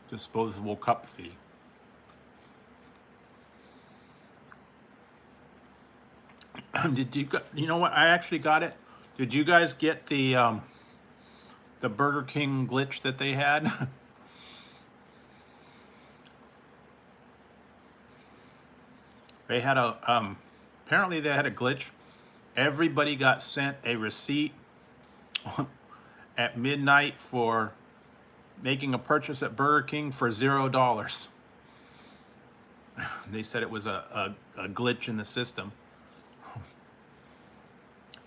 Disposable cup fee. Did you know what? I actually got it. Did you guys get the Burger King glitch that they had? They had a apparently they had a glitch. Everybody got sent a receipt at midnight for making a purchase at Burger King for $0. They said it was a glitch in the system.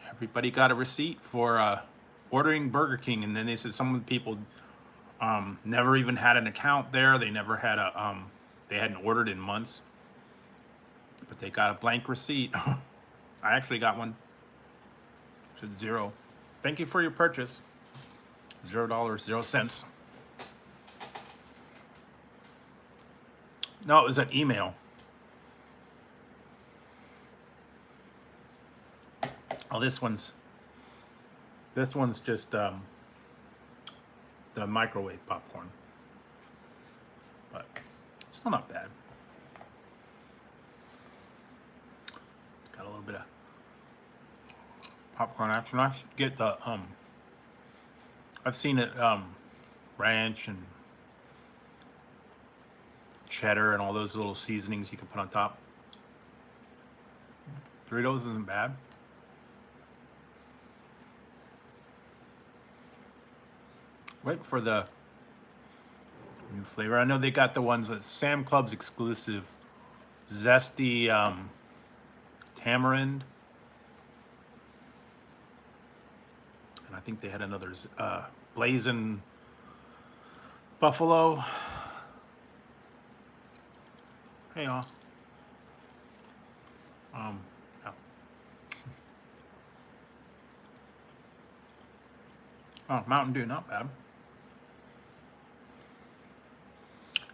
Everybody got a receipt for ordering Burger King, and then they said some of the people never even had an account there. They never had a they hadn't ordered in months. but they got a blank receipt. I actually got one. It said 0. Thank you for your purchase. $0, 0 cents. No, it was an email. Oh, this one's just the microwave popcorn, but still not bad. Got a little bit of popcorn action. I should get the I've seen it ranch and cheddar and all those little seasonings you can put on top. Doritos isn't bad. Wait for the new flavor. I know they got the ones that Sam Club's exclusive, zesty tamarind, and I think they had another blazing buffalo. Hey y'all. Yeah. Oh, Mountain Dew, not bad.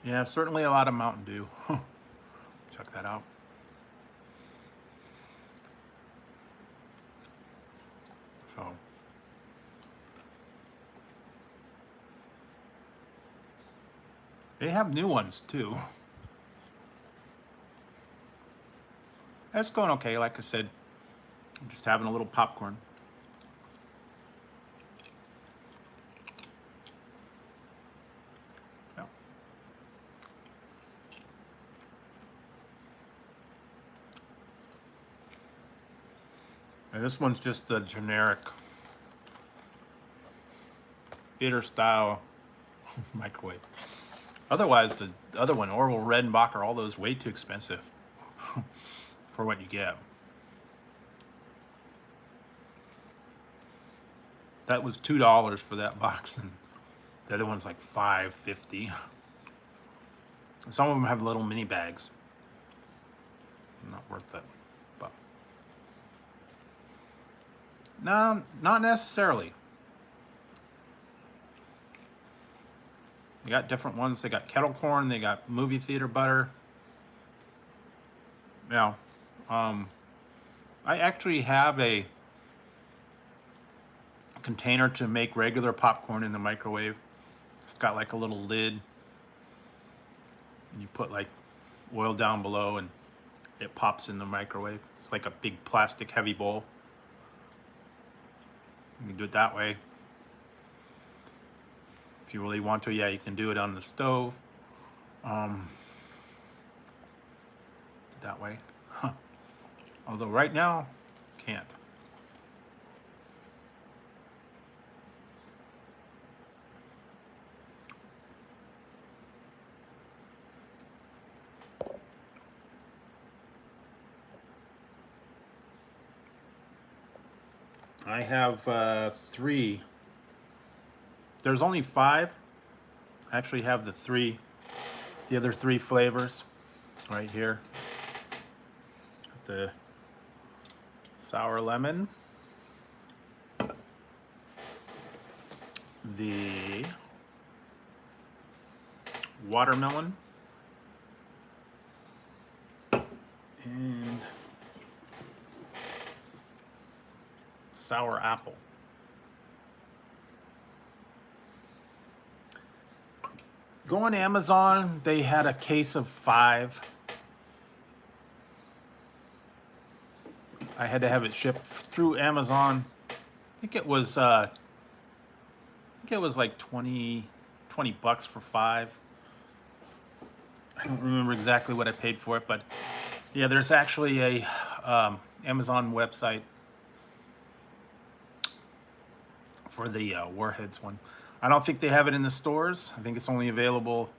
Yeah, certainly a lot of Mountain Dew. Check that out. So, they have new ones too. It's going okay, like I said. I'm just having a little popcorn. And this one's just a generic theater style microwave. Otherwise, the other one, Orville Redenbacher, all those way too expensive for what you get. That was $2 for that box, and the other one's like $5.50. Some of them have little mini bags. Not worth it. But no, not necessarily. They got different ones. They got kettle corn. They got movie theater butter. Yeah. I actually have a container to make regular popcorn in the microwave. It's got like a little lid, and you put like oil down below and it pops in the microwave. It's like a big plastic heavy bowl. You can do it that way. If you really want to, yeah, you can do it on the stove. That way. Huh. Although right now, can't. I have 3. There's only 5. I actually have the other 3 flavors right here. The sour lemon, the watermelon, and sour apple. Go on Amazon, they had a case of 5. I had to have it shipped through Amazon. I think it was like 20 bucks for 5. I don't remember exactly what I paid for it, but yeah, there's actually a Amazon website for the Warheads one. I don't think they have it in the stores. I think it's only available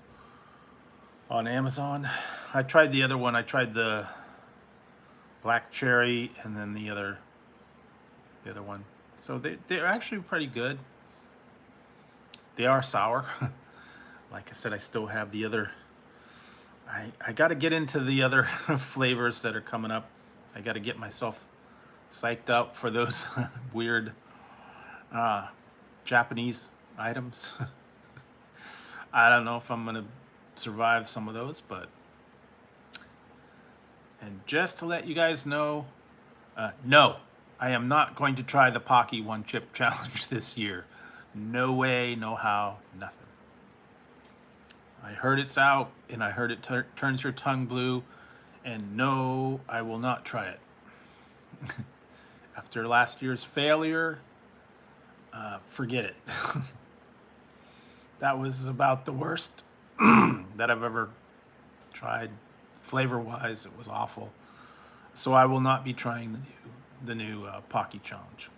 on Amazon. I tried the other one. I tried the black cherry and then the other one. So they're actually pretty good. They are sour. Like I said, I still have the other I got to get into the other flavors that are coming up. I got to get myself psyched up for those weird uh, Japanese items. I don't know if I'm gonna survive some of those, but and just to let you guys know, no, I am not going to try the Pocky One Chip Challenge this year. No way, no how, nothing. I heard it's out, and I heard it turns your tongue blue, and no, I will not try it. After last year's failure, forget it. That was about the worst that I've ever tried. Flavor-wise, it was awful. So I will not be trying the new Pocky Challenge.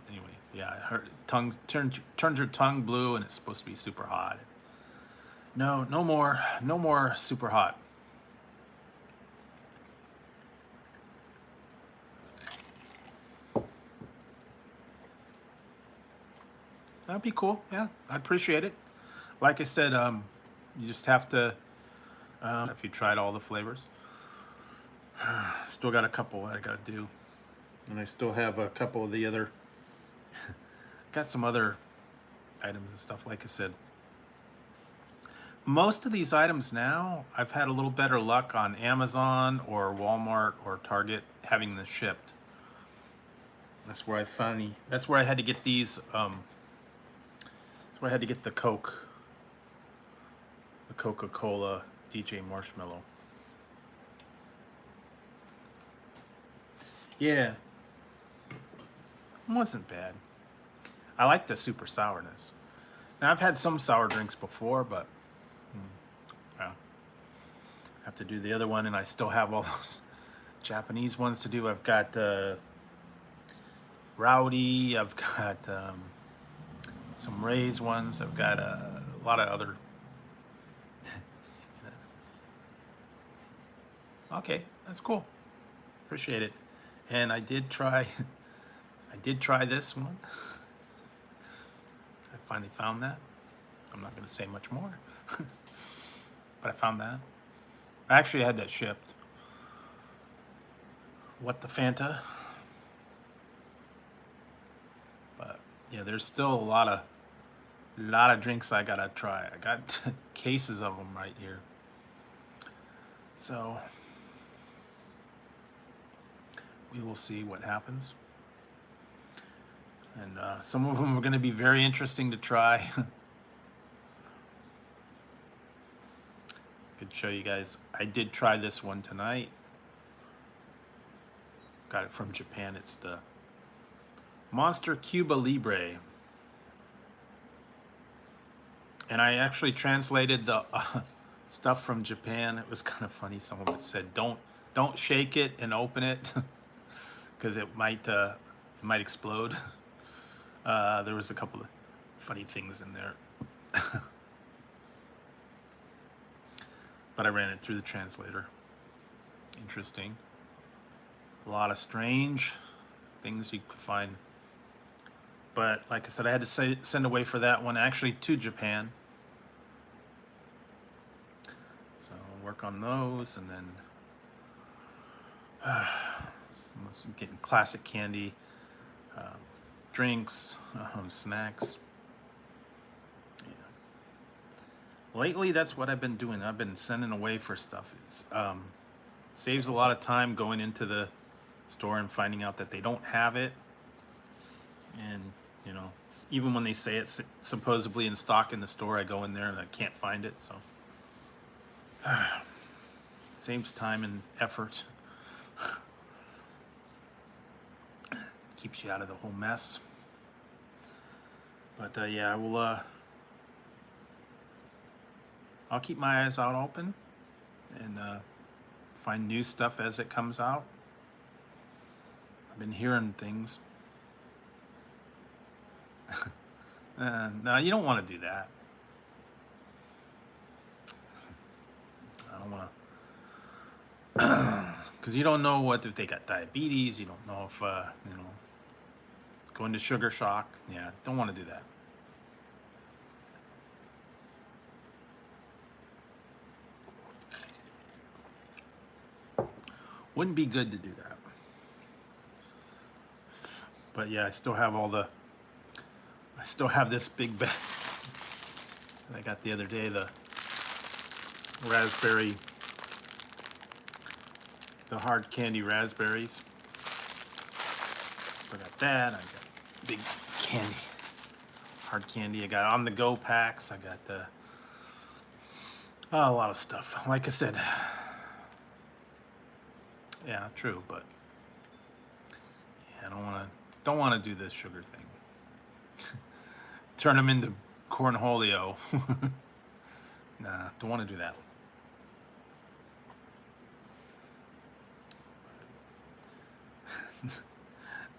Anyway, yeah, I heard tongue turns your tongue blue, and it's supposed to be super hot. No, no more super hot. That'd be cool. Yeah, I'd appreciate it. Like I said, you just have to, if you tried all the flavors. Still got a couple I got to do. And I still have a couple of the other, got some other items and stuff, like I said. Most of these items now, I've had a little better luck on Amazon or Walmart or Target having them shipped. That's where that's where I had to get these, that's where I had to get the Coca-Cola DJ Marshmallow. Yeah, it wasn't bad. I like the super sourness. Now, I've had some sour drinks before, but yeah, I have to do the other one, and I still have all those Japanese ones to do. I've got Rowdy, I've got some Ray's ones, I've got a lot of other. Okay, that's cool. Appreciate it. And I did try this one. I finally found that. I'm not going to say much more. But I found that. I actually had that shipped. What the Fanta? But yeah, there's still a lot of drinks I got to try. I got cases of them right here. So we will see what happens. And some of them are going to be very interesting to try. Could show you guys. I did try this one tonight. Got it from Japan. It's the Monster Cuba Libre. And I actually translated the stuff from Japan. It was kind of funny. Some of it said, "Don't shake it and open it, because it might explode." There was a couple of funny things in there. But I ran it through the translator. Interesting. A lot of strange things you could find. But like I said, I had to send away for that one, actually, to Japan. So I'll work on those, and then getting classic candy, drinks, snacks. Lately, that's what I've been doing. I've been sending away for stuff. It's saves a lot of time going into the store and finding out that they don't have it. And, you know, even when they say it's supposedly in stock in the store, I go in there and I can't find it. So, saves time and effort. Keeps you out of the whole mess. But, yeah, I will... I'll keep my eyes out open and find new stuff as it comes out. I've been hearing things. No, you don't want to do that. I don't want to, because you don't know if they got diabetes. You don't know if go into sugar shock. Yeah, don't want to do that. Wouldn't be good to do that. But yeah, I still have this big bag that I got the other day, the raspberry, the hard candy raspberries. So I got that. I got big candy, hard candy. I got on the go packs. I got a lot of stuff. Like I said, yeah, true, but yeah, I don't want to do this sugar thing. Turn them into cornholio. Nah, don't want to do that.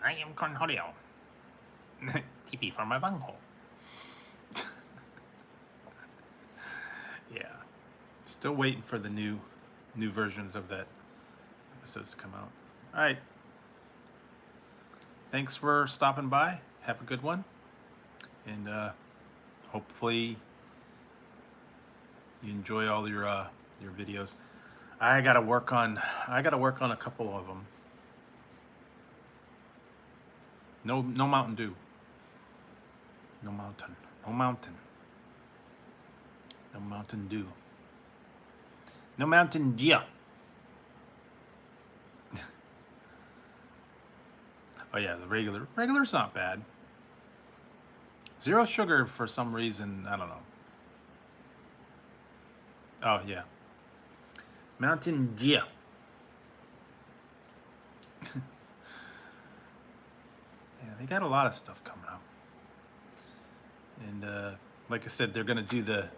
I am cornholio. TP for my bunghole. Yeah. Still waiting for the new versions of that episodes to come out. All right. Thanks for stopping by. Have a good one. And hopefully you enjoy all your videos. I gotta work on a couple of them. No Mountain Dew. No Mountain Dew. No Mountain Dew. Oh yeah, the regular's not bad. Zero sugar for some reason, I don't know. Oh yeah. Mountain Dew. Yeah, they got a lot of stuff coming up. And like I said, they're gonna do the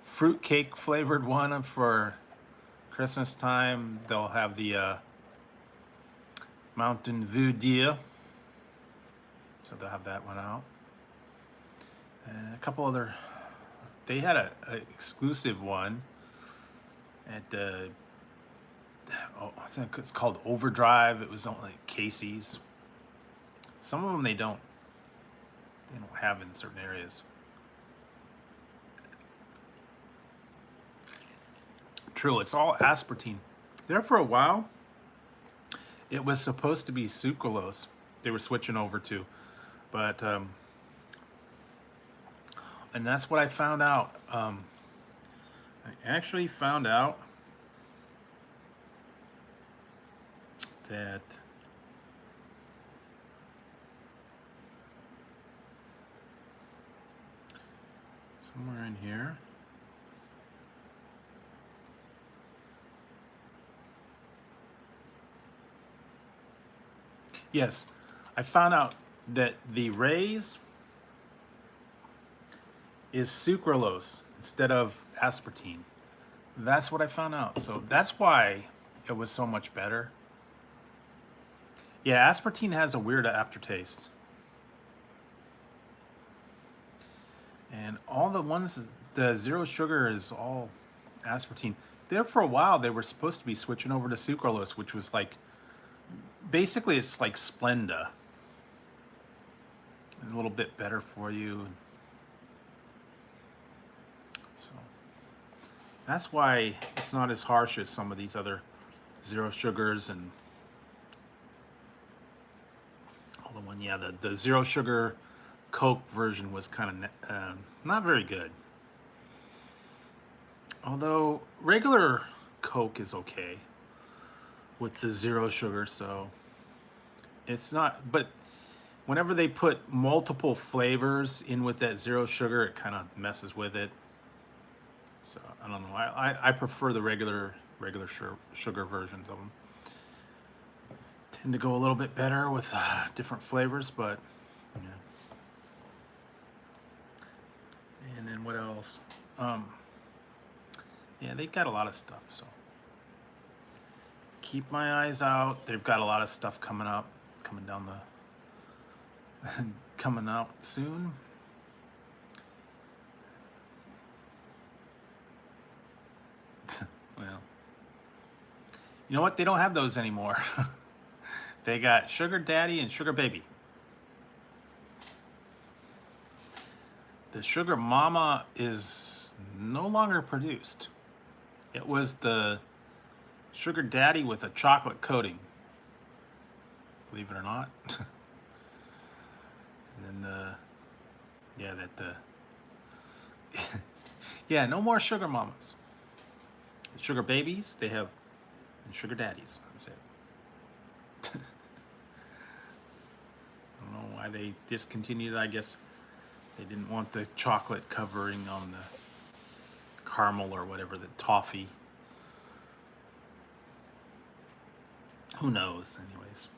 fruitcake flavored one for Christmas time. They'll have the Mountain Dew. So they'll have that one out. And a couple other. They had a exclusive one at it's called Overdrive. It was only Casey's. Some of them they don't have in certain areas. True, it's all aspartame. There for a while, it was supposed to be sucralose. They were switching over to, but and that's what I found out. I actually found out that somewhere in here. Yes, I found out that the Ray's is sucralose instead of aspartame. That's what I found out. So that's why it was so much better. Yeah, aspartame has a weird aftertaste. And all the ones, the zero sugar is all aspartame. There for a while, they were supposed to be switching over to sucralose, which was like, basically it's like Splenda. A little bit better for you. So that's why it's not as harsh as some of these other zero sugars and all the one. Yeah, the zero sugar Coke version was kind of not very good. Although regular Coke is okay with the zero sugar, so it's not. But whenever they put multiple flavors in with that zero sugar, it kind of messes with it. So I don't know. I prefer the regular sugar versions of them. Tend to go a little bit better with different flavors, but yeah. And then what else? Yeah, they got a lot of stuff. So keep my eyes out. They've got a lot of stuff coming up, coming down the, coming out soon. Well, you know what? They don't have those anymore. They got Sugar Daddy and Sugar Baby. The Sugar Mama is no longer produced. It was the Sugar Daddy with a chocolate coating. Believe it or not. And then yeah, no more sugar mamas. Sugar babies, they have, and sugar daddies. That's it. I don't know why they discontinued it. I guess they didn't want the chocolate covering on the caramel or whatever, the toffee. Who knows, anyways.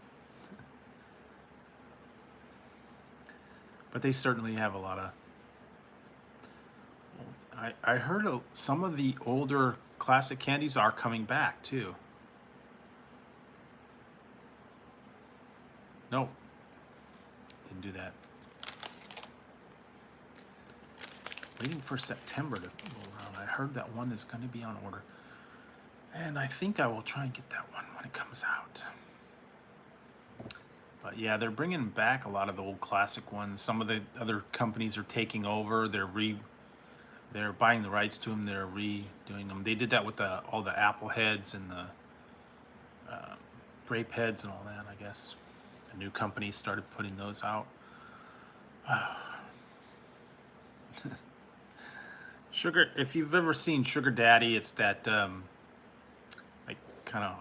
But they certainly have a lot of... I heard some of the older classic candies are coming back too. No, didn't do that. Waiting for September to go around. I heard that one is going to be on order. And I think I will try and get that one when it comes out. But yeah, they're bringing back a lot of the old classic ones. Some of the other companies are taking over. They're buying the rights to them. They're redoing them. They did that with all the apple heads and the grape heads and all that, I guess. A new company started putting those out. Sugar, if you've ever seen Sugar Daddy, it's that like kind of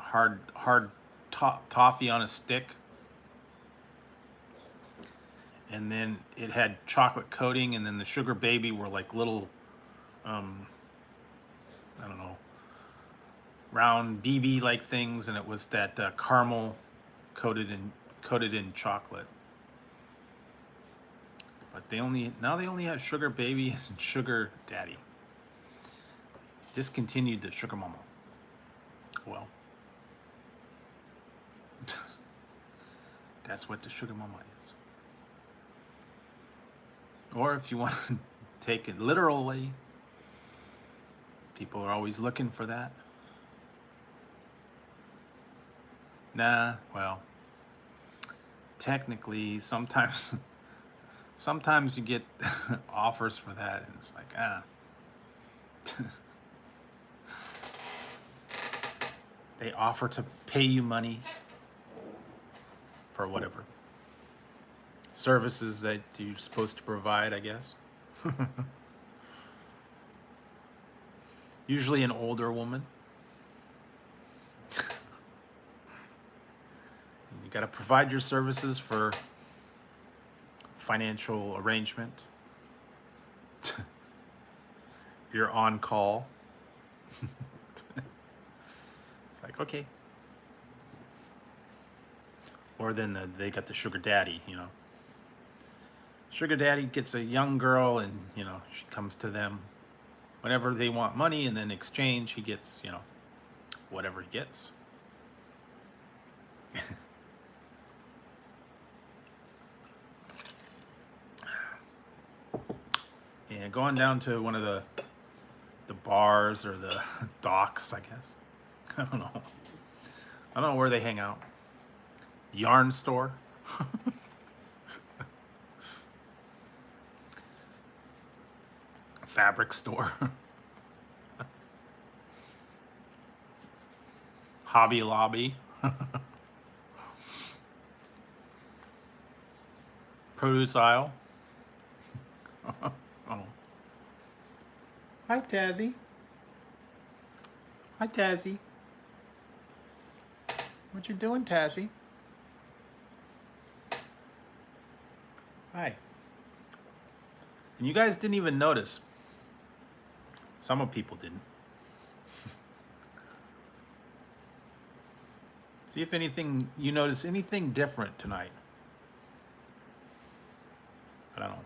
hard toffee on a stick. And then it had chocolate coating, and then the Sugar Baby were like little, I don't know, round BB-like things, and it was that caramel coated in chocolate. But now they only have Sugar Baby and Sugar Daddy. Discontinued the Sugar Mama. Well, that's what the Sugar Mama is. Or if you want to take it literally, people are always looking for that. Nah, well, technically, sometimes you get offers for that, and it's like, they offer to pay you money for whatever services that you're supposed to provide, I guess. Usually an older woman. You got to provide your services for financial arrangement. You're on call. It's like, okay. Or then they got the Sugar Daddy, you know. Sugar Daddy gets a young girl, and she comes to them whenever they want money, and then in exchange he gets whatever he gets. And going down to one of the bars or the docks, I guess. I don't know where they hang out. Yarn store. Fabric store. Hobby Lobby. Produce aisle. Oh. Hi, Tazzy. Hi, Tazzy. What you doing, Tazzy? Hi. And you guys didn't even notice. Some people didn't. See if you notice anything different tonight. I don't know.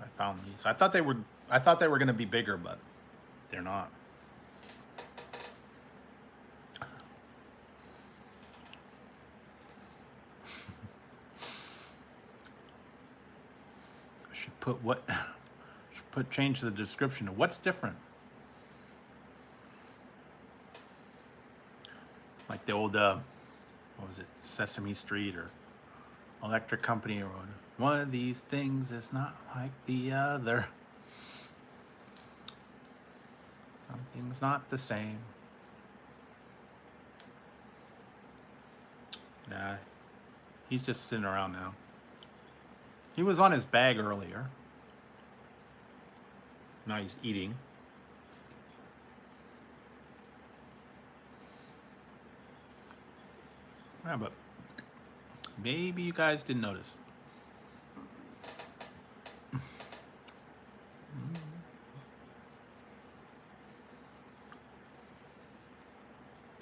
I found these. I thought they were going to be bigger, but they're not. Change the description to what's different. Like the old, what was it, Sesame Street or Electric company wrote it. One of these things is not like the other. Something's not the same. Nah, he's just sitting around now. He was on his bag earlier. Now he's eating. Yeah, but maybe you guys didn't notice.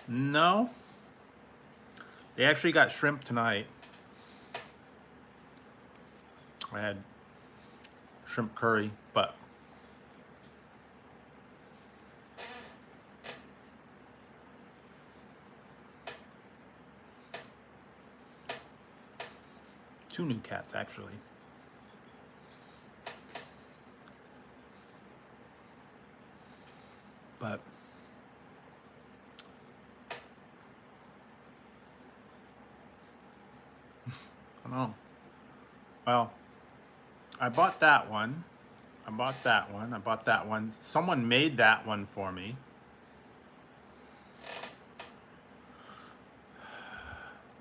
No. They actually got shrimp tonight. I had shrimp curry, but two new cats actually. But I don't know. Well, I bought that one. I bought that one. I bought that one. Someone made that one for me.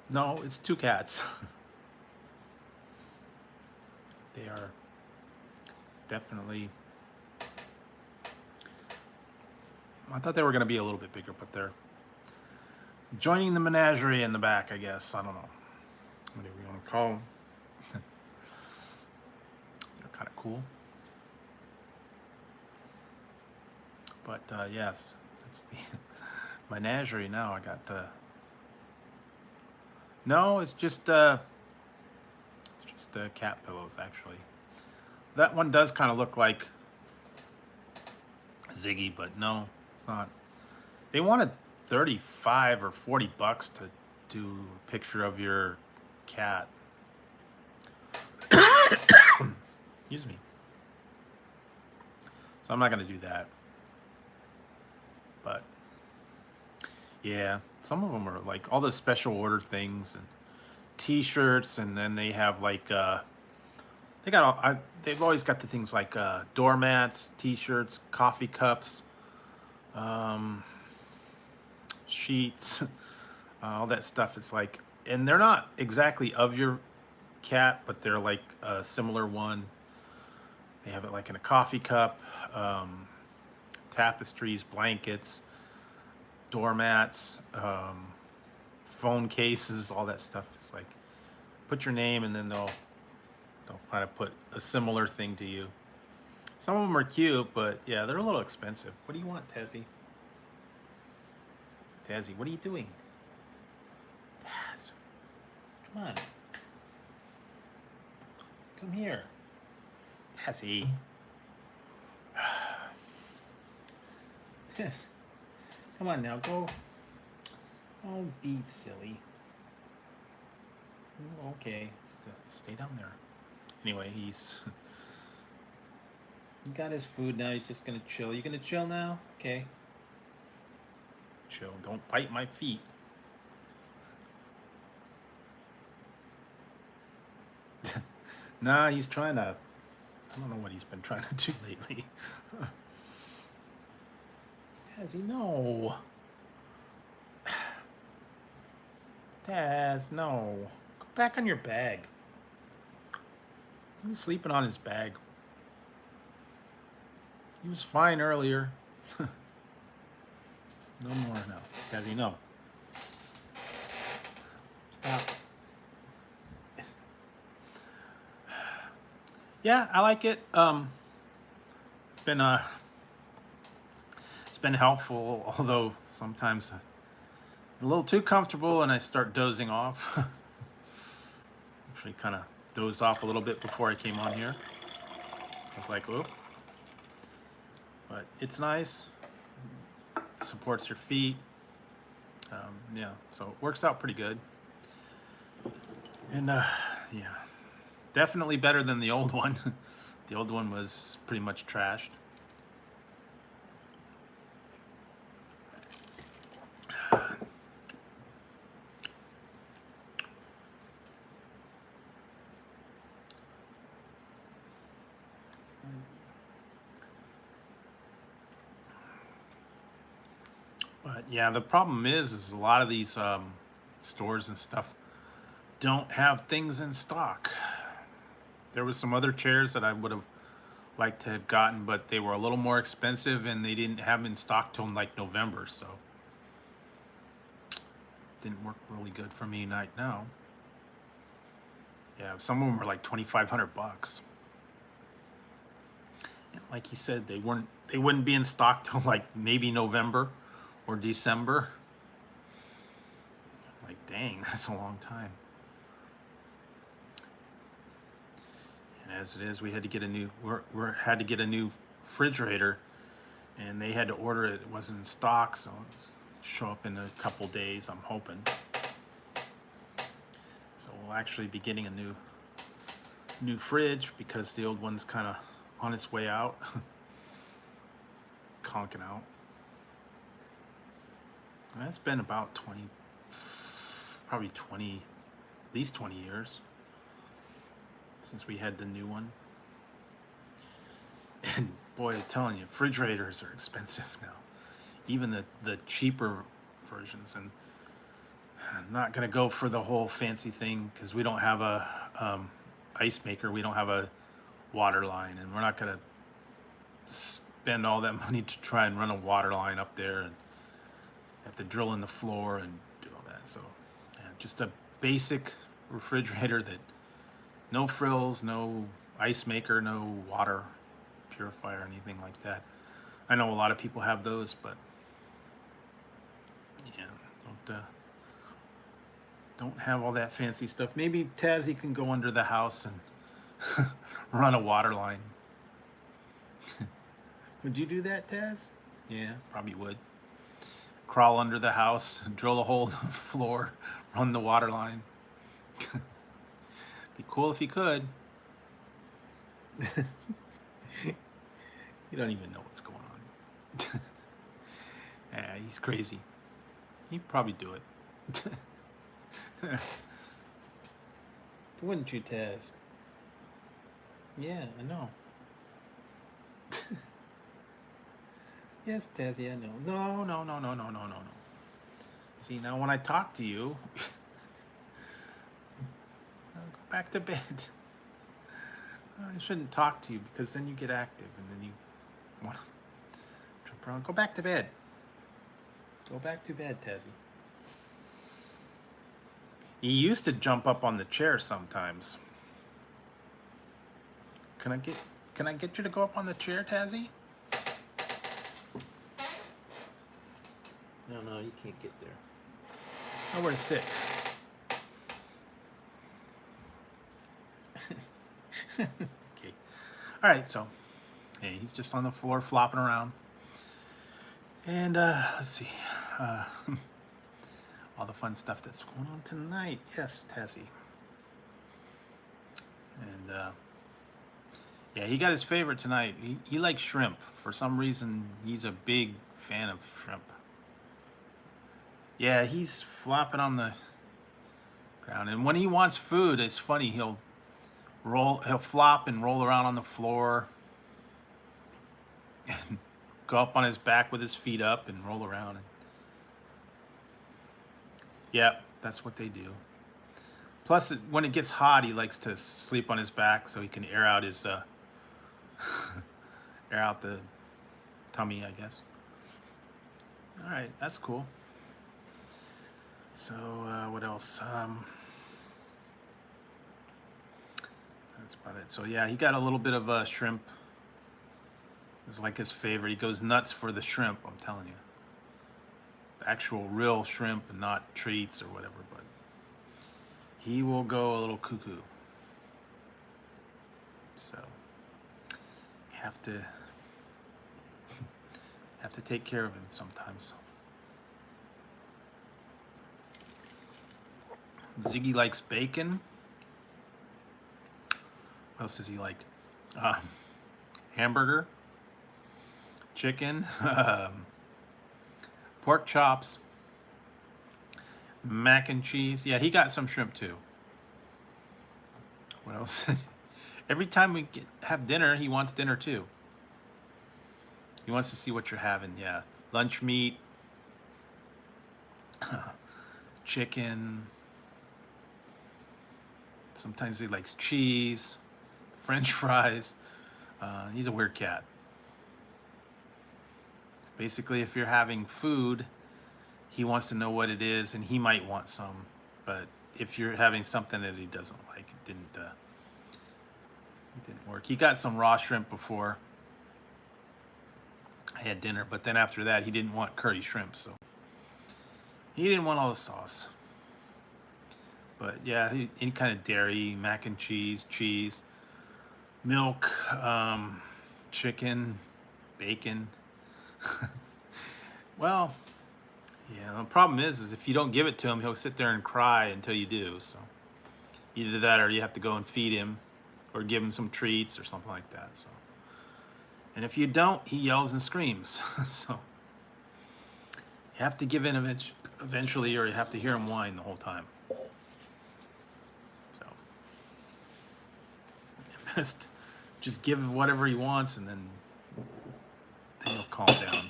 No, it's two cats. They are definitely... I thought they were going to be a little bit bigger, but they're joining the menagerie in the back, I guess. I don't know. Whatever you want to call them. They're kind of cool. But yes, that's the menagerie now. I got... No, it's just cat pillows, actually. That one does kind of look like Ziggy, but no, it's not. They wanted 35 or 40 bucks to do a picture of your cat. Excuse me. So I'm not going to do that. But yeah, some of them are like all the special order things and t-shirts, and then they have like they got all, they've always got the things like doormats, t-shirts, coffee cups, sheets, all that stuff. Is like, and they're not exactly of your cat, but they're like a similar one. They have it like in a coffee cup, tapestries, blankets, doormats, phone cases, all that stuff. It's like, put your name and then they'll kind of put a similar thing to you. Some of them are cute, but yeah, they're a little expensive. What do you want, Tazzy? Tazzy, what are you doing? Taz, come on. Come here. Tazzy. Yes. Come on now, go. Don't be silly. Okay, stay down there. Anyway, he got his food now. He's just gonna chill. You gonna chill now? Okay. Chill. Don't bite my feet. Nah, he's trying to... I don't know what he's been trying to do lately. Tazzy, no. Taz, no. Go back on your bag. He was sleeping on his bag. He was fine earlier. No more now. Tazzy, no. Stop. Yeah, I like it. It's been helpful, although sometimes a little too comfortable and I start dozing off. Actually kind of dozed off a little bit before I came on here. I was like, whoop. But it's nice. Supports your feet. Yeah, so it works out pretty good. And yeah, definitely better than the old one. The old one was pretty much trashed. But yeah, the problem is a lot of these stores and stuff don't have things in stock. There was some other chairs that I would have liked to have gotten, but they were a little more expensive and they didn't have them in stock till like November, so didn't work really good for me right now. Yeah, some of them were like $2,500. And like he said, they wouldn't be in stock till like maybe November or December. Like, dang, that's a long time. And as it is, we had to get a new had to get a new refrigerator, and they had to order it. It wasn't in stock, so it'll show up in a couple days, I'm hoping. So we'll actually be getting a new fridge because the old one's kind of on its way out, conking out. And that's been about 20, probably 20, at least 20 years since we had the new one. And boy, I'm telling you, refrigerators are expensive now. Even the cheaper versions. And I'm not gonna go for the whole fancy thing because we don't have a ice maker. We don't have a water line, and we're not gonna spend all that money to try and run a water line up there and have to drill in the floor and do all that. So yeah, just a basic refrigerator that no frills, no ice maker, no water purifier, anything like that. I know a lot of people have those, but yeah, don't have all that fancy stuff. Maybe Tazzy can go under the house and run a water line. Would you do that, Taz? Yeah, probably would. Crawl under the house, drill a hole in the floor, run the water line. Be cool if you could. You don't even know what's going on. Yeah, he's crazy. He'd probably do it. Wouldn't you, Taz? Yeah, I know. Yes, Tazzy, I know. No. See, now when I talk to you, go back to bed. I shouldn't talk to you because then you get active and then you want to jump around. Go back to bed. Go back to bed, Tazzy. He used to jump up on the chair sometimes. Can I get you to go up on the chair, Tazzy? No, you can't get there. Nowhere to sit. Okay. All right, so hey, he's just on the floor flopping around. And let's see. All the fun stuff that's going on tonight. Yes, Tazzy. And yeah, he got his favorite tonight. He likes shrimp. For some reason, he's a big fan of shrimp. Yeah, he's flopping on the ground. And when he wants food, it's funny. He'll flop and roll around on the floor and go up on his back with his feet up and roll around. And yeah, that's what they do. Plus, when it gets hot, he likes to sleep on his back so he can air out his air out the tummy, I guess. All right, that's cool. So what else? That's about it. So yeah, he got a little bit of shrimp. It was like his favorite. He goes nuts for the shrimp, I'm telling you. The actual real shrimp and not treats or whatever, but he will go a little cuckoo. So have to take care of him sometimes. Ziggy likes bacon. What else does he like? Hamburger, chicken, pork chops, mac and cheese. Yeah, he got some shrimp too. What else? Every time we have dinner, he wants dinner too. He wants to see what you're having. Yeah, lunch meat, chicken. Sometimes he likes cheese, French fries. He's a weird cat. Basically, if you're having food, he wants to know what it is, and he might want some. But if you're having something that he doesn't like, it didn't work. He got some raw shrimp before I had dinner, but then after that, he didn't want curry shrimp, so he didn't want all the sauce. But yeah, any kind of dairy, mac and cheese, milk, chicken, bacon. Well, yeah, the problem is if you don't give it to him, he'll sit there and cry until you do. So either that or you have to go and feed him or give him some treats or something like that. So, and if you don't, he yells and screams. So you have to give in eventually, or you have to hear him whine the whole time. So just give him whatever he wants, and then he'll calm down.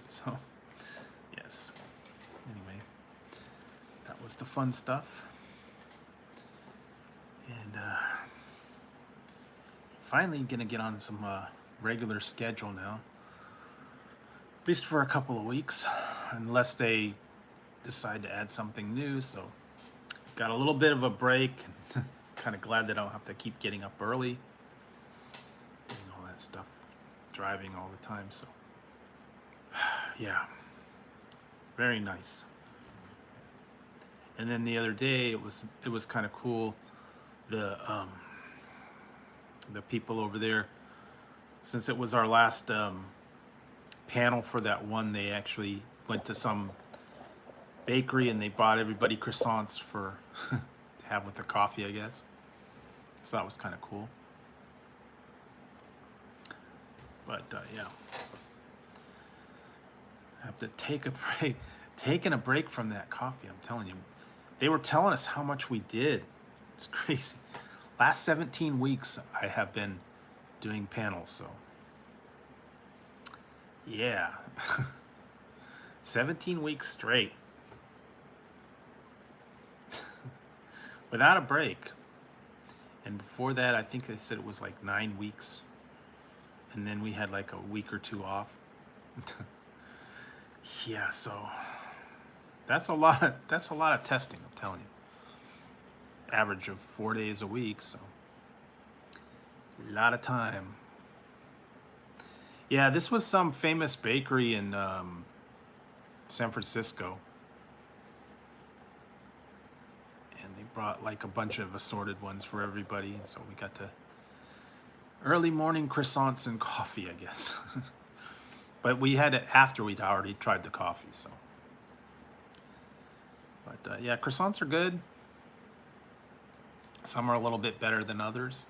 So yes. Anyway, that was the fun stuff. And finally gonna get on some regular schedule now, at least for a couple of weeks, unless they decide to add something new. So got a little bit of a break, and kind of glad that I don't have to keep getting up early and all that stuff, driving all the time. So yeah, very nice. And then the other day it was kind of cool. The people over there, since it was our last panel for that one, they actually went to some bakery and they brought everybody croissants for to have with the coffee, I guess. So that was kind of cool. But yeah, I have to take a break. Taking a break from that coffee, I'm telling you. They were telling us how much we did. It's crazy. Last 17 weeks I have been doing panels, so yeah. 17 weeks straight. Without a break. And before that, I think they said it was like 9 weeks. And then we had like a week or two off. Yeah, so that's a lot of testing, I'm telling you. Average of 4 days a week, so a lot of time. Yeah, this was some famous bakery in San Francisco, and they brought like a bunch of assorted ones for everybody, so we got to early morning croissants and coffee, I guess. But we had it after we'd already tried the coffee, so. But yeah, croissants are good. Some are a little bit better than others.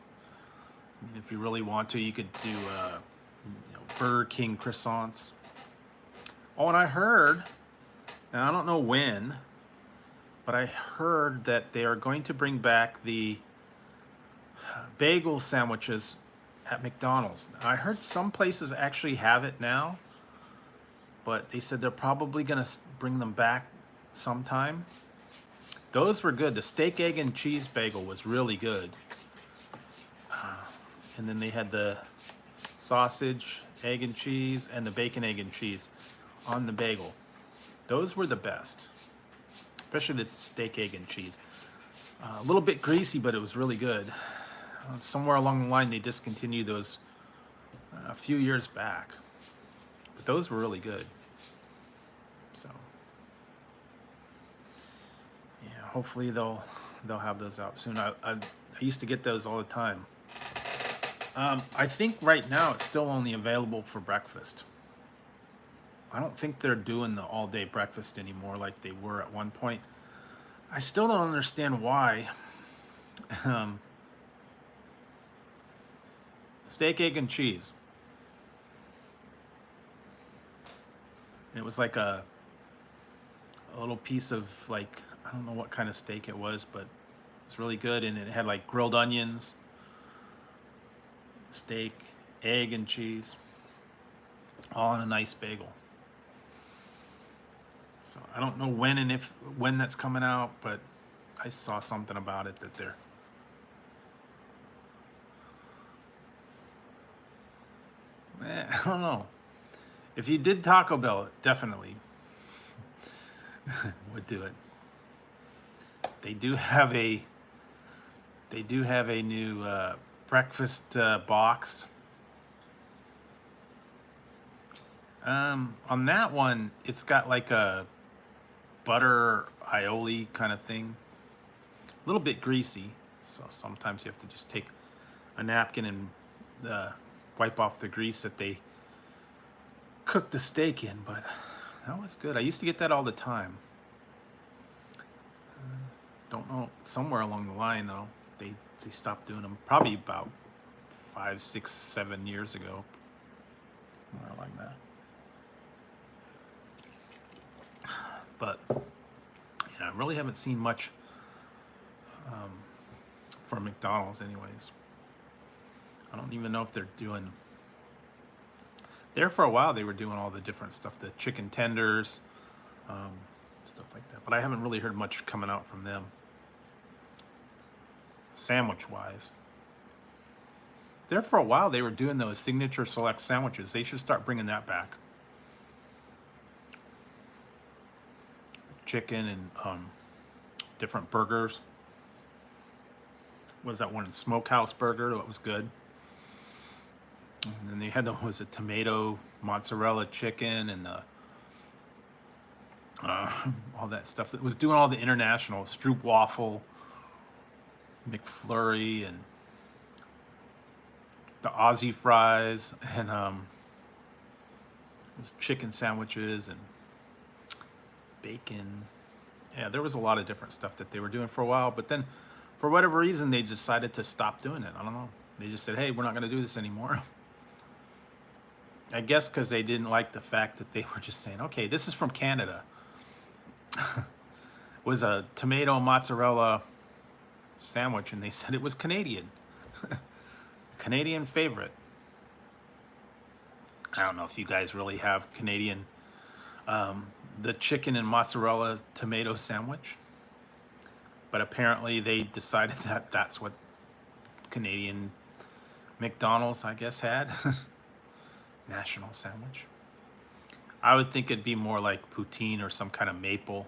I mean, if you really want to, you could do Burger King croissants. Oh, and I heard, and I don't know when, but I heard that they are going to bring back the bagel sandwiches at McDonald's. I heard some places actually have it now, but they said they're probably going to bring them back sometime. Those were good. The steak, egg, and cheese bagel was really good. And then they had the sausage, egg, and cheese, and the bacon, egg, and cheese on the bagel. Those were the best, especially the steak, egg, and cheese. A little bit greasy, but it was really good. Somewhere along the line, they discontinued those a few years back. But those were really good. So, yeah, hopefully they'll have those out soon. I used to get those all the time. I think right now it's still only available for breakfast. I don't think they're doing the all-day breakfast anymore like they were at one point. I still don't understand why. Steak, egg, and cheese. And it was like a little piece of, like, I don't know what kind of steak it was, but it was really good. And it had like grilled onions, steak, egg, and cheese, all on a nice bagel. So So I don't know when and when that's coming out, but I saw something about it that they're. I don't know. If you did Taco Bell, definitely would do it. They do have a new breakfast box. On that one, it's got like a butter aioli kind of thing. A little bit greasy, so sometimes you have to just take a napkin and wipe off the grease that they cooked the steak in. But that was good. I used to get that all the time. Don't know, somewhere along the line though, they stopped doing them. Probably about 5, 6, 7 years ago. Somewhere like that. But yeah, I really haven't seen much from McDonald's anyways. I don't even know if they're doing. There for a while they were doing all the different stuff, the chicken tenders, stuff like that. But I haven't really heard much coming out from them, sandwich-wise. There for a while they were doing those signature select sandwiches. They should start bringing that back. Chicken and different burgers. Was that one smokehouse burger? That was good. And then they had a tomato mozzarella chicken and the all that stuff. It was doing all the international Stroop waffle, McFlurry, and the Aussie fries, and chicken sandwiches and bacon. Yeah, there was a lot of different stuff that they were doing for a while, but then for whatever reason they decided to stop doing it. I don't know. They just said, hey, we're not going to do this anymore. I guess because they didn't like the fact that they were just saying, okay, this is from Canada. It was a tomato mozzarella sandwich, and they said it was Canadian. Canadian favorite. I don't know if you guys really have Canadian, the chicken and mozzarella tomato sandwich, but apparently they decided that that's what Canadian McDonald's, I guess, had. National sandwich. I would think it'd be more like poutine or some kind of maple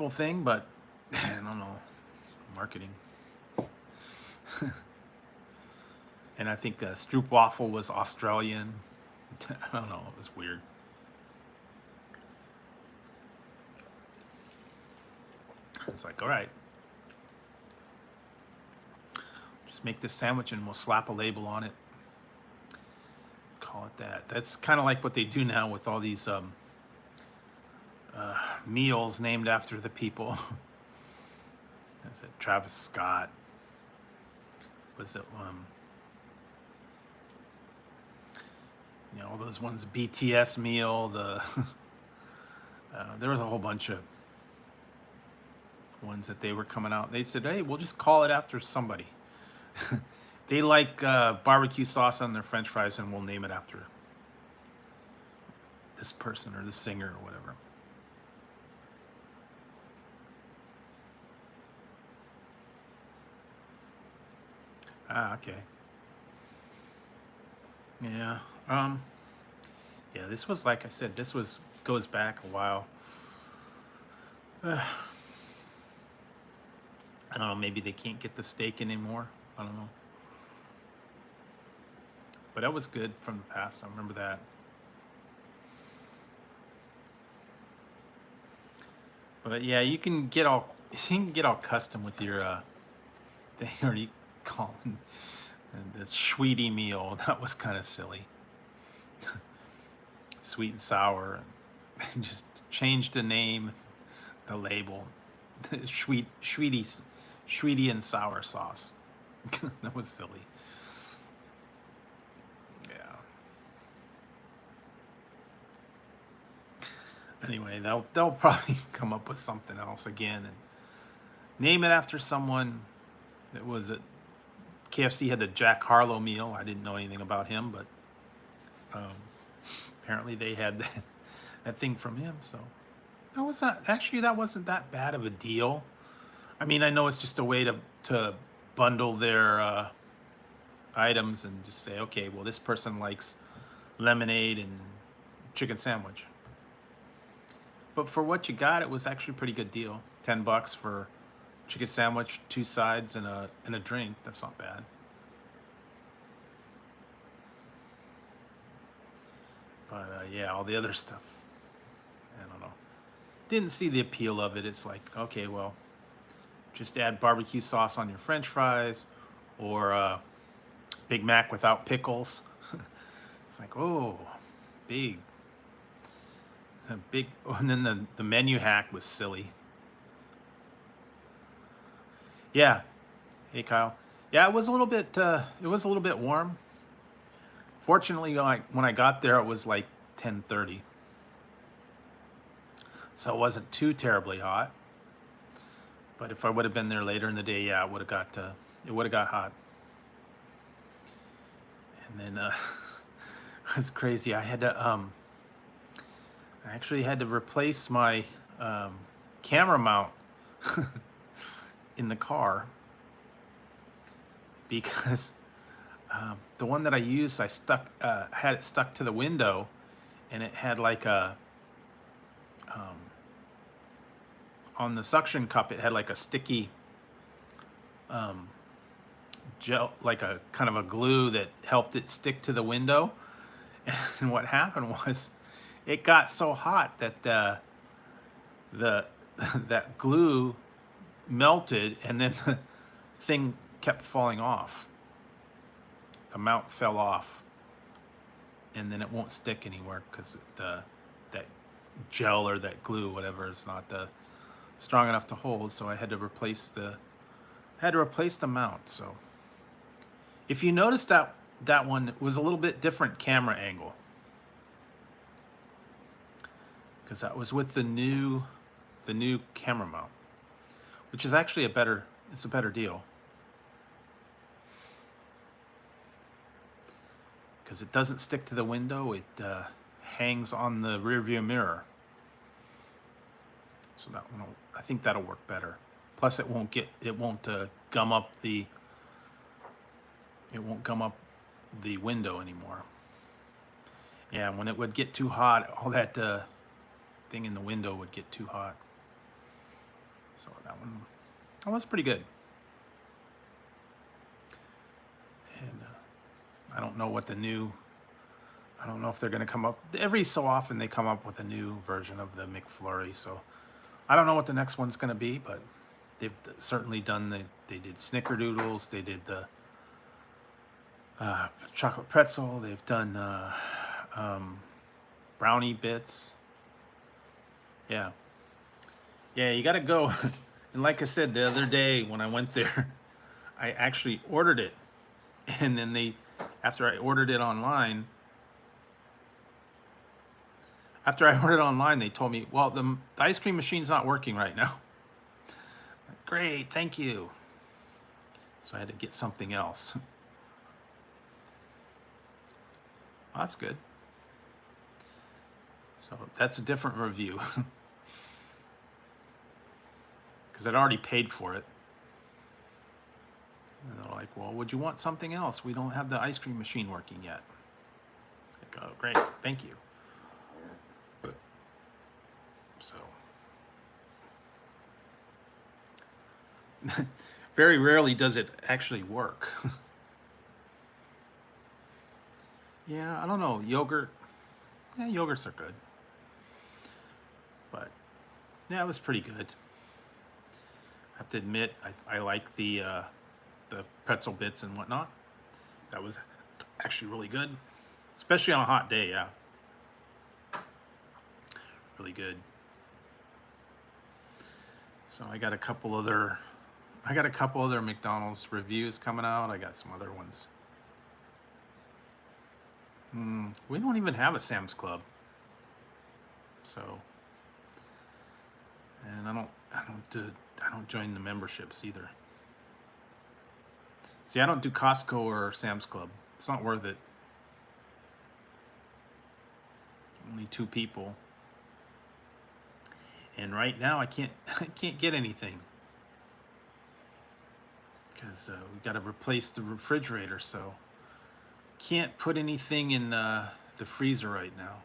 thing, but I don't know. Marketing. And I think Stroop waffle was Australian. I don't know. It was weird. It's like, all right, just make this sandwich and we'll slap a label on it. Call it that. That's kind of like what they do now with all these meals named after the people. Is it Travis Scott? Was it all those ones? BTS meal. The there was a whole bunch of ones that they were coming out. They said, hey, we'll just call it after somebody. They like barbecue sauce on their French fries, and we'll name it after this person or the singer or whatever. Ah, okay. Yeah. Yeah, this was, like I said, goes back a while. I don't know, maybe they can't get the steak anymore. I don't know. But that was good from the past. I remember that. But yeah, you can get all custom with your they already call it the sweetie meal. That was kind of silly. Sweet and sour, and just change the name, the label. Sweetie and sour sauce. That was silly. Yeah. Anyway, they'll probably come up with something else again and name it after someone. It was at KFC had the Jack Harlow meal. I didn't know anything about him, but apparently they had that thing from him. So that was not actually that wasn't that bad of a deal. I mean, I know it's just a way to bundle their items and just say, okay, well, this person likes lemonade and chicken sandwich. But for what you got, it was actually a pretty good deal. $10 for chicken sandwich, 2 sides, and a drink. That's not bad. But yeah, all the other stuff, I don't know. Didn't see the appeal of it. It's like, okay, well, just add barbecue sauce on your French fries, or Big Mac without pickles. It's like, oh, big, big. And then the menu hack was silly. Yeah. Hey, Kyle. Yeah, it was a little bit. It was a little bit warm. Fortunately, when I got there, it was like 10:30, so it wasn't too terribly hot. But if I would have been there later in the day, yeah, it would have got hot. And then it was crazy. I actually had to replace my camera mount in the car because the one that I used, I had it stuck to the window, and it had like a on the suction cup, it had like a sticky gel, like a kind of a glue that helped it stick to the window. And what happened was, it got so hot that the that glue melted, and then the thing kept falling off. The mount fell off, and then it won't stick anywhere because that gel or that glue, whatever, is not strong enough to hold. So I had to replace the mount. So if you notice that one was a little bit different camera angle, because that was with the new camera mount, which is actually a better deal, because it doesn't stick to the window. It hangs on the rear view mirror. So that one, I think that'll work better. Plus, it won't gum up the window anymore. Yeah, when it would get too hot, all that thing in the window would get too hot. So that was pretty good. And I don't know if they're going to come up. Every so often they come up with a new version of the McFlurry. So I don't know what the next one's going to be, but they've certainly done they did snickerdoodles, they did the chocolate pretzel, they've done brownie bits. Yeah, you got to go. And like I said, the other day when I went there, I actually ordered it, and then after I ordered it online, they told me, well, the ice cream machine's not working right now. Great, thank you. So I had to get something else. Well, that's good. So that's a different review, because I'd already paid for it. And they're like, well, would you want something else? We don't have the ice cream machine working yet. Like, oh, great, thank you. So very rarely does it actually work. Yeah, I don't know. Yogurt. Yeah, yogurts are good. But yeah, it was pretty good. I have to admit, I like the pretzel bits and whatnot. That was actually really good, especially on a hot day. Yeah, really good. So I got a couple other McDonald's reviews coming out. I got some other ones. We don't even have a Sam's Club. So, and I don't join the memberships either. See, I don't do Costco or Sam's Club. It's not worth it. Only 2 people. And right now I can't I can't get anything because we got to replace the refrigerator, so can't put anything in the freezer right now.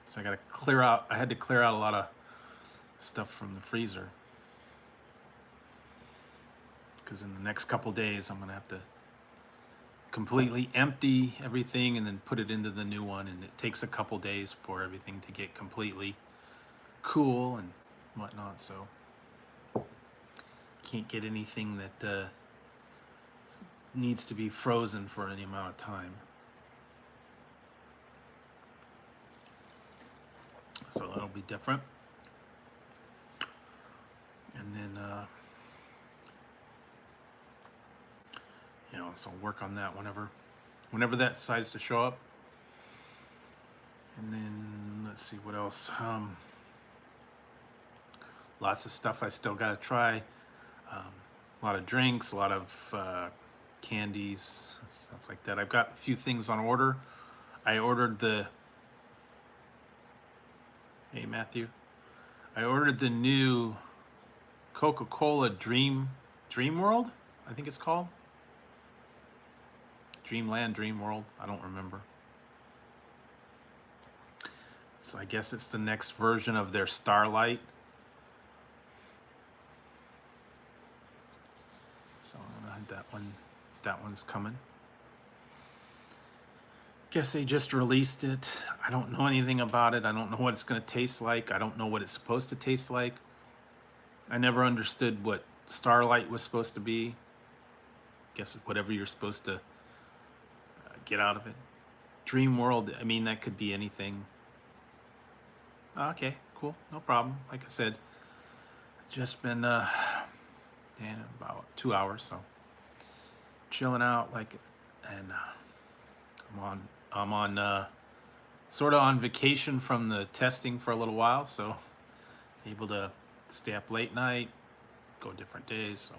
So I got to clear out. I had to clear out a lot of stuff from the freezer because in the next couple days I'm gonna have to completely empty everything and then put it into the new one, and it takes a couple days for everything to get completely cool and whatnot. So can't get anything that needs to be frozen for any amount of time. So that'll be different. And then so I'll work on that whenever that decides to show up. And then let's see what else. Lots of stuff I still got to try. A lot of drinks, a lot of candies, stuff like that. I've got a few things on order. I ordered the... Hey, Matthew. I ordered the new Coca-Cola Dream World, I think it's called. Dreamland, Dream World, I don't remember. So I guess it's the next version of their Starlight. So that one's coming. Guess they just released it. I don't know anything about it. I don't know what it's going to taste like. I don't know what it's supposed to taste like. I never understood what Starlight was supposed to be. Guess it's whatever you're supposed to get out of it. Dream World, I mean, that could be anything. Okay, cool, no problem. Like I said, just been about 2 hours, so chilling out, and I'm on sort of on vacation from the testing for a little while, so able to stay up late night, go different days, so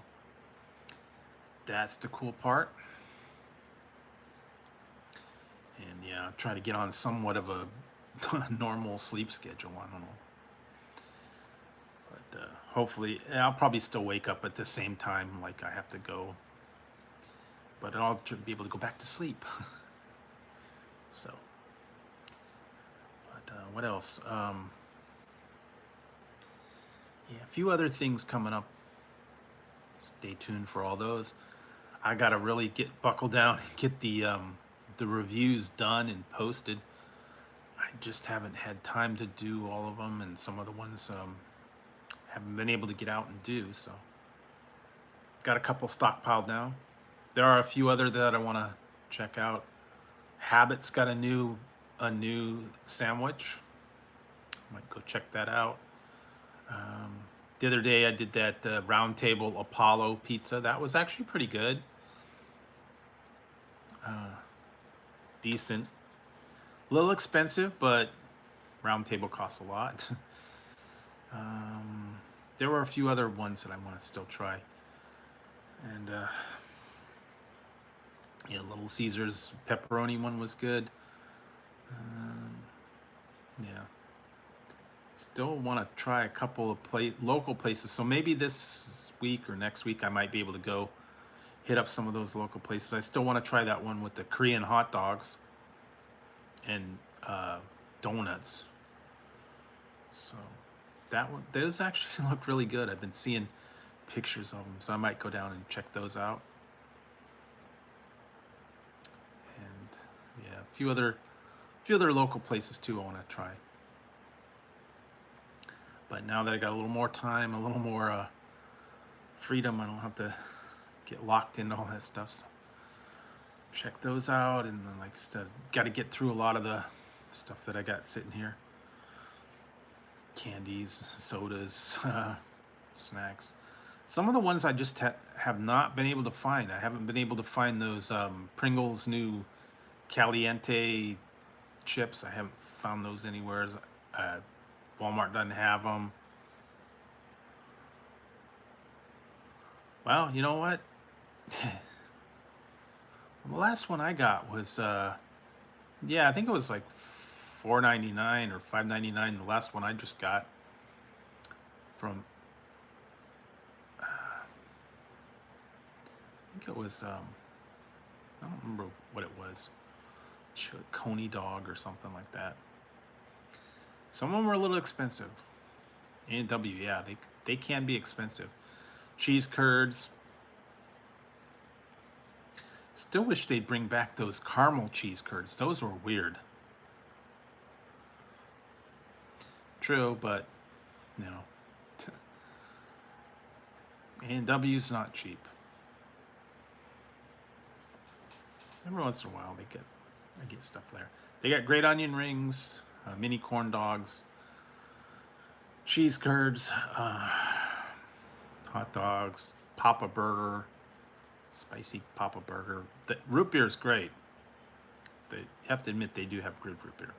that's the cool part. And yeah, try to get on somewhat of a normal sleep schedule. I don't know, but hopefully I'll probably still wake up at the same time like I have to go, but I'll be able to go back to sleep. So, but what else? Yeah, a few other things coming up. Stay tuned for all those. I gotta really buckle down and get the reviews done and posted. I just haven't had time to do all of them, and some of the ones haven't been able to get out and do. So, got a couple stockpiled now. There are a few other that I want to check out. Habit's got a new sandwich. Might go check that out. The other day I did that Round Table Apollo pizza. That was actually pretty good. Decent. A little expensive, but Round Table costs a lot. There were a few other ones that I want to still try. And yeah, Little Caesars pepperoni one was good. Yeah. Still want to try a couple of local places. So maybe this week or next week I might be able to go hit up some of those local places. I still want to try that one with the Korean hot dogs and donuts. So that one, those actually look really good. I've been seeing pictures of them, so I might go down and check those out. And yeah, a few other local places too I want to try. But now that I got a little more time, a little more freedom, I don't have to get locked into all that stuff. So check those out, and then got to get through a lot of the stuff that I got sitting here. Candies, sodas, snacks. Some of the ones I just have not been able to find. I haven't been able to find those Pringles new Caliente chips. I haven't found those anywhere. Walmart doesn't have them. Well, you know what? The last one I got was, yeah, I think it was like $4.99 or $5.99. The last one I just got from, I think it was, I don't remember what it was, Coney dog or something like that. Some of them were a little expensive. A&W, yeah, they can be expensive. Cheese curds. Still wish they'd bring back those caramel cheese curds. Those were weird. True, but no. A&W's not cheap. Every once in a while I get stuff there. They got great onion rings, mini corn dogs, cheese curds, hot dogs, Papa Burger, spicy Papa Burger. The root beer is great. They have to admit they do have good root beer.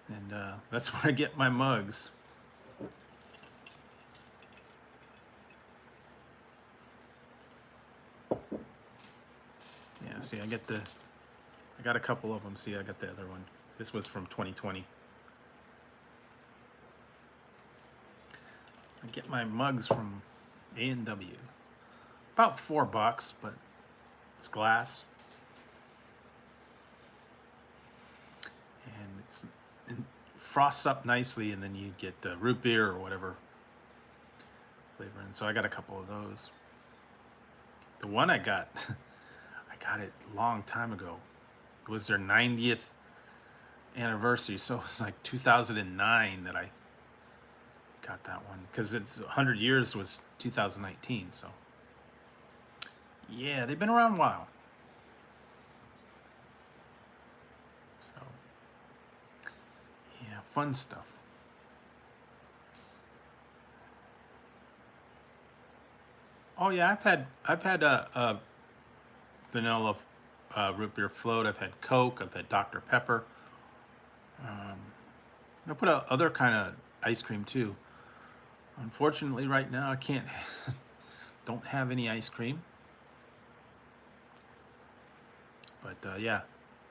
And that's where I get my mugs. Yeah, see, I got a couple of them. See, I got the other one. This was from 2020. I get my mugs from A&W. About $4, but it's glass. And it frosts up nicely, and then you get root beer or whatever flavor. And so I got a couple of those. The one I got, I got it a long time ago. It was their 90th anniversary, so it was like 2009 that I got that one, because it's 100 years was 2019. So yeah, they've been around a while. So yeah, fun stuff. Oh yeah, I've had a vanilla root beer float. I've had Coke. I've had Dr. Pepper. I put out other kind of ice cream too. Unfortunately, right now I can't. Don't have any ice cream. But yeah,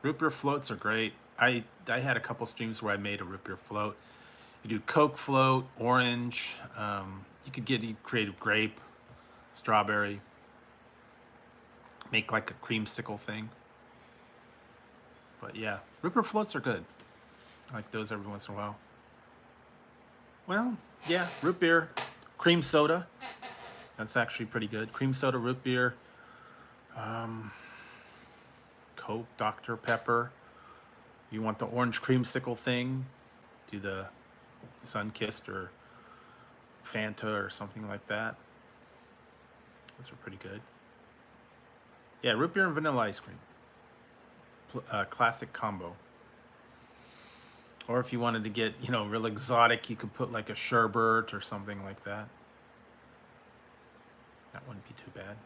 root beer floats are great. I had a couple streams where I made a root beer float. You do Coke float, orange. You could get creative grape, strawberry. Make like a creamsicle thing. But yeah, root beer floats are good. I like those every once in a while. Well, yeah, root beer, cream soda. That's actually pretty good. Cream soda, root beer, Coke, Dr. Pepper. You want the orange creamsicle thing, do the Sunkissed or Fanta or something like that. Those are pretty good. Yeah, root beer and vanilla ice cream. Classic combo. Or if you wanted to get, real exotic, you could put like a sherbet or something like that. That wouldn't be too bad.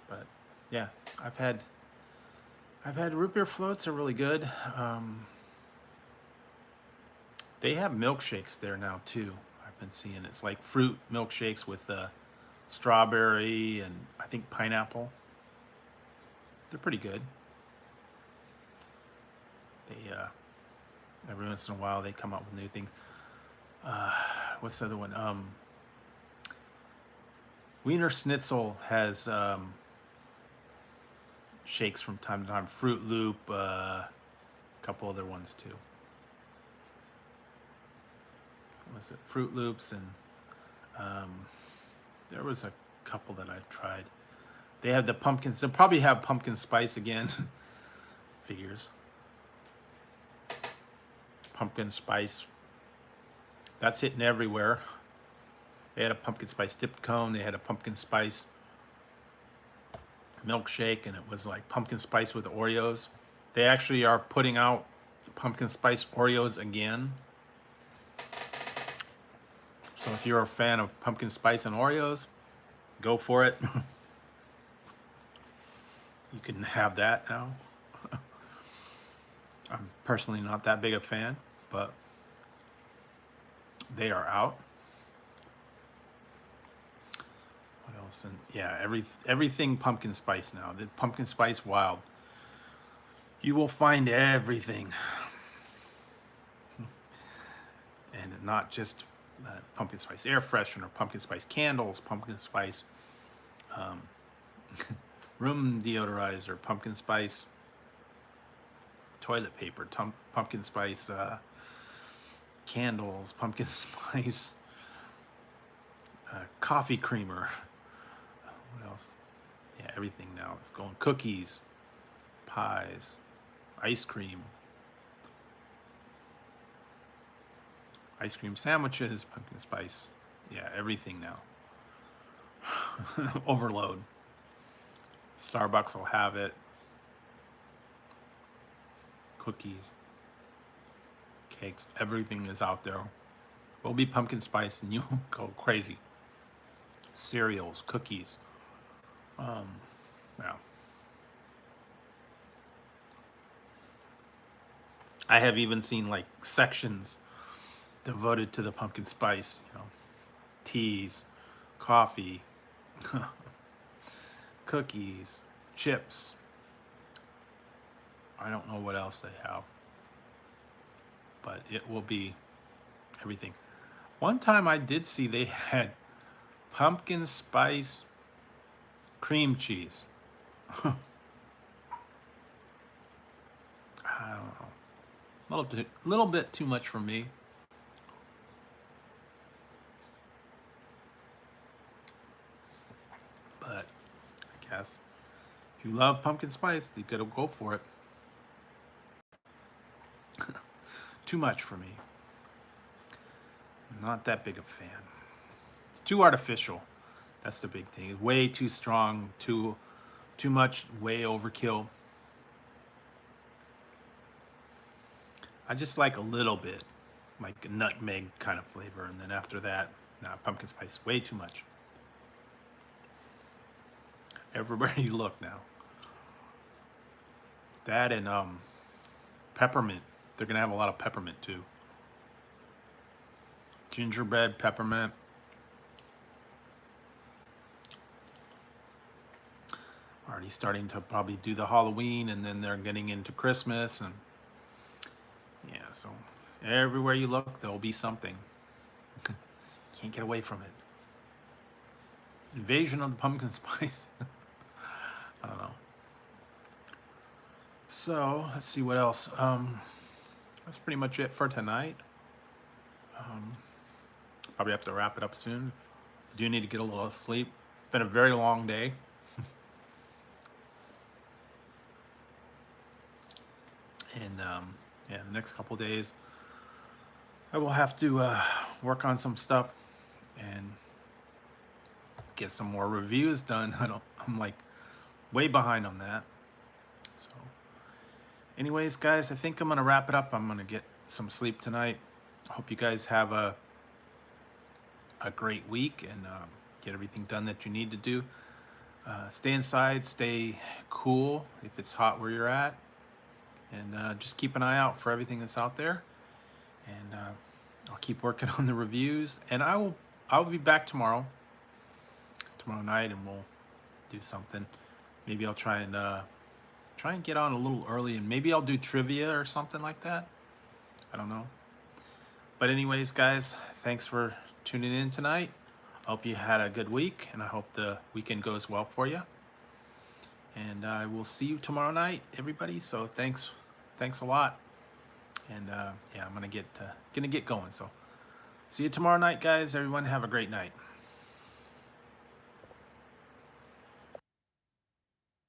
But yeah, I've had root beer floats are really good. They have milkshakes there now too. I've been seeing it's like fruit milkshakes with strawberry and I think pineapple. They're pretty good. They every once in a while they come up with new things. What's the other one? Wiener Schnitzel has shakes from time to time. Fruit Loop, a couple other ones too. What was it? Fruit Loops, and there was a couple that I tried. They have the pumpkins. They'll probably have pumpkin spice again. Figures. Pumpkin spice. That's hitting everywhere. They had a pumpkin spice dipped cone. They had a pumpkin spice milkshake, and it was like pumpkin spice with Oreos. They actually are putting out pumpkin spice Oreos again. So if you're a fan of pumpkin spice and Oreos, go for it. You can have that now. I'm personally not that big a fan, but they are out. What else? And yeah, everything pumpkin spice now. The pumpkin spice wild. You will find everything, and not just pumpkin spice air freshener, pumpkin spice candles, pumpkin spice um, room deodorizer, pumpkin spice toilet paper, pumpkin spice candles, pumpkin spice coffee creamer. What else? Yeah, everything now. It's going cookies, pies, ice cream sandwiches, pumpkin spice. Yeah, everything now. Overload. Starbucks will have it. Cookies, cakes, everything is out there. Will be pumpkin spice and you'll go crazy. Cereals, cookies. Yeah. I have even seen like sections devoted to the pumpkin spice, teas, coffee, cookies, chips. I don't know what else they have, but it will be everything. One time I did see they had pumpkin spice cream cheese. I don't know. Little bit too much for me. But I guess if you love pumpkin spice, you gotta go for it. Too much for me. Not that big of a fan. It's too artificial. That's the big thing. Way too strong, too much, way overkill. I just like a little bit, like a nutmeg kind of flavor, and then after that, pumpkin spice, way too much. Everywhere you look now. That and peppermint. They're gonna have a lot of peppermint too. Gingerbread, peppermint. Already starting to probably do the Halloween, and then they're getting into Christmas, and yeah, so everywhere you look, there'll be something. Can't get away from it. Invasion of the pumpkin spice. I don't know. So let's see what else. That's pretty much it for tonight. Probably have to wrap it up soon. I do need to get a little sleep. It's been a very long day. And yeah, the next couple days I will have to work on some stuff and get some more reviews done. I'm like way behind on that. So anyways, guys, I think I'm gonna wrap it up. I'm gonna get some sleep tonight. I hope you guys have a great week and get everything done that you need to do. Stay inside, stay cool if it's hot where you're at, and just keep an eye out for everything that's out there. And I'll keep working on the reviews, and I'll be back tomorrow night, and we'll do something. Maybe I'll try and get on a little early, and maybe I'll do trivia or something like that. I don't know. But anyways, guys, thanks for tuning in tonight. I hope you had a good week, and I hope the weekend goes well for you. And I will see you tomorrow night, everybody. So thanks a lot. And yeah, I'm gonna get going. So see you tomorrow night, guys. Everyone have a great night.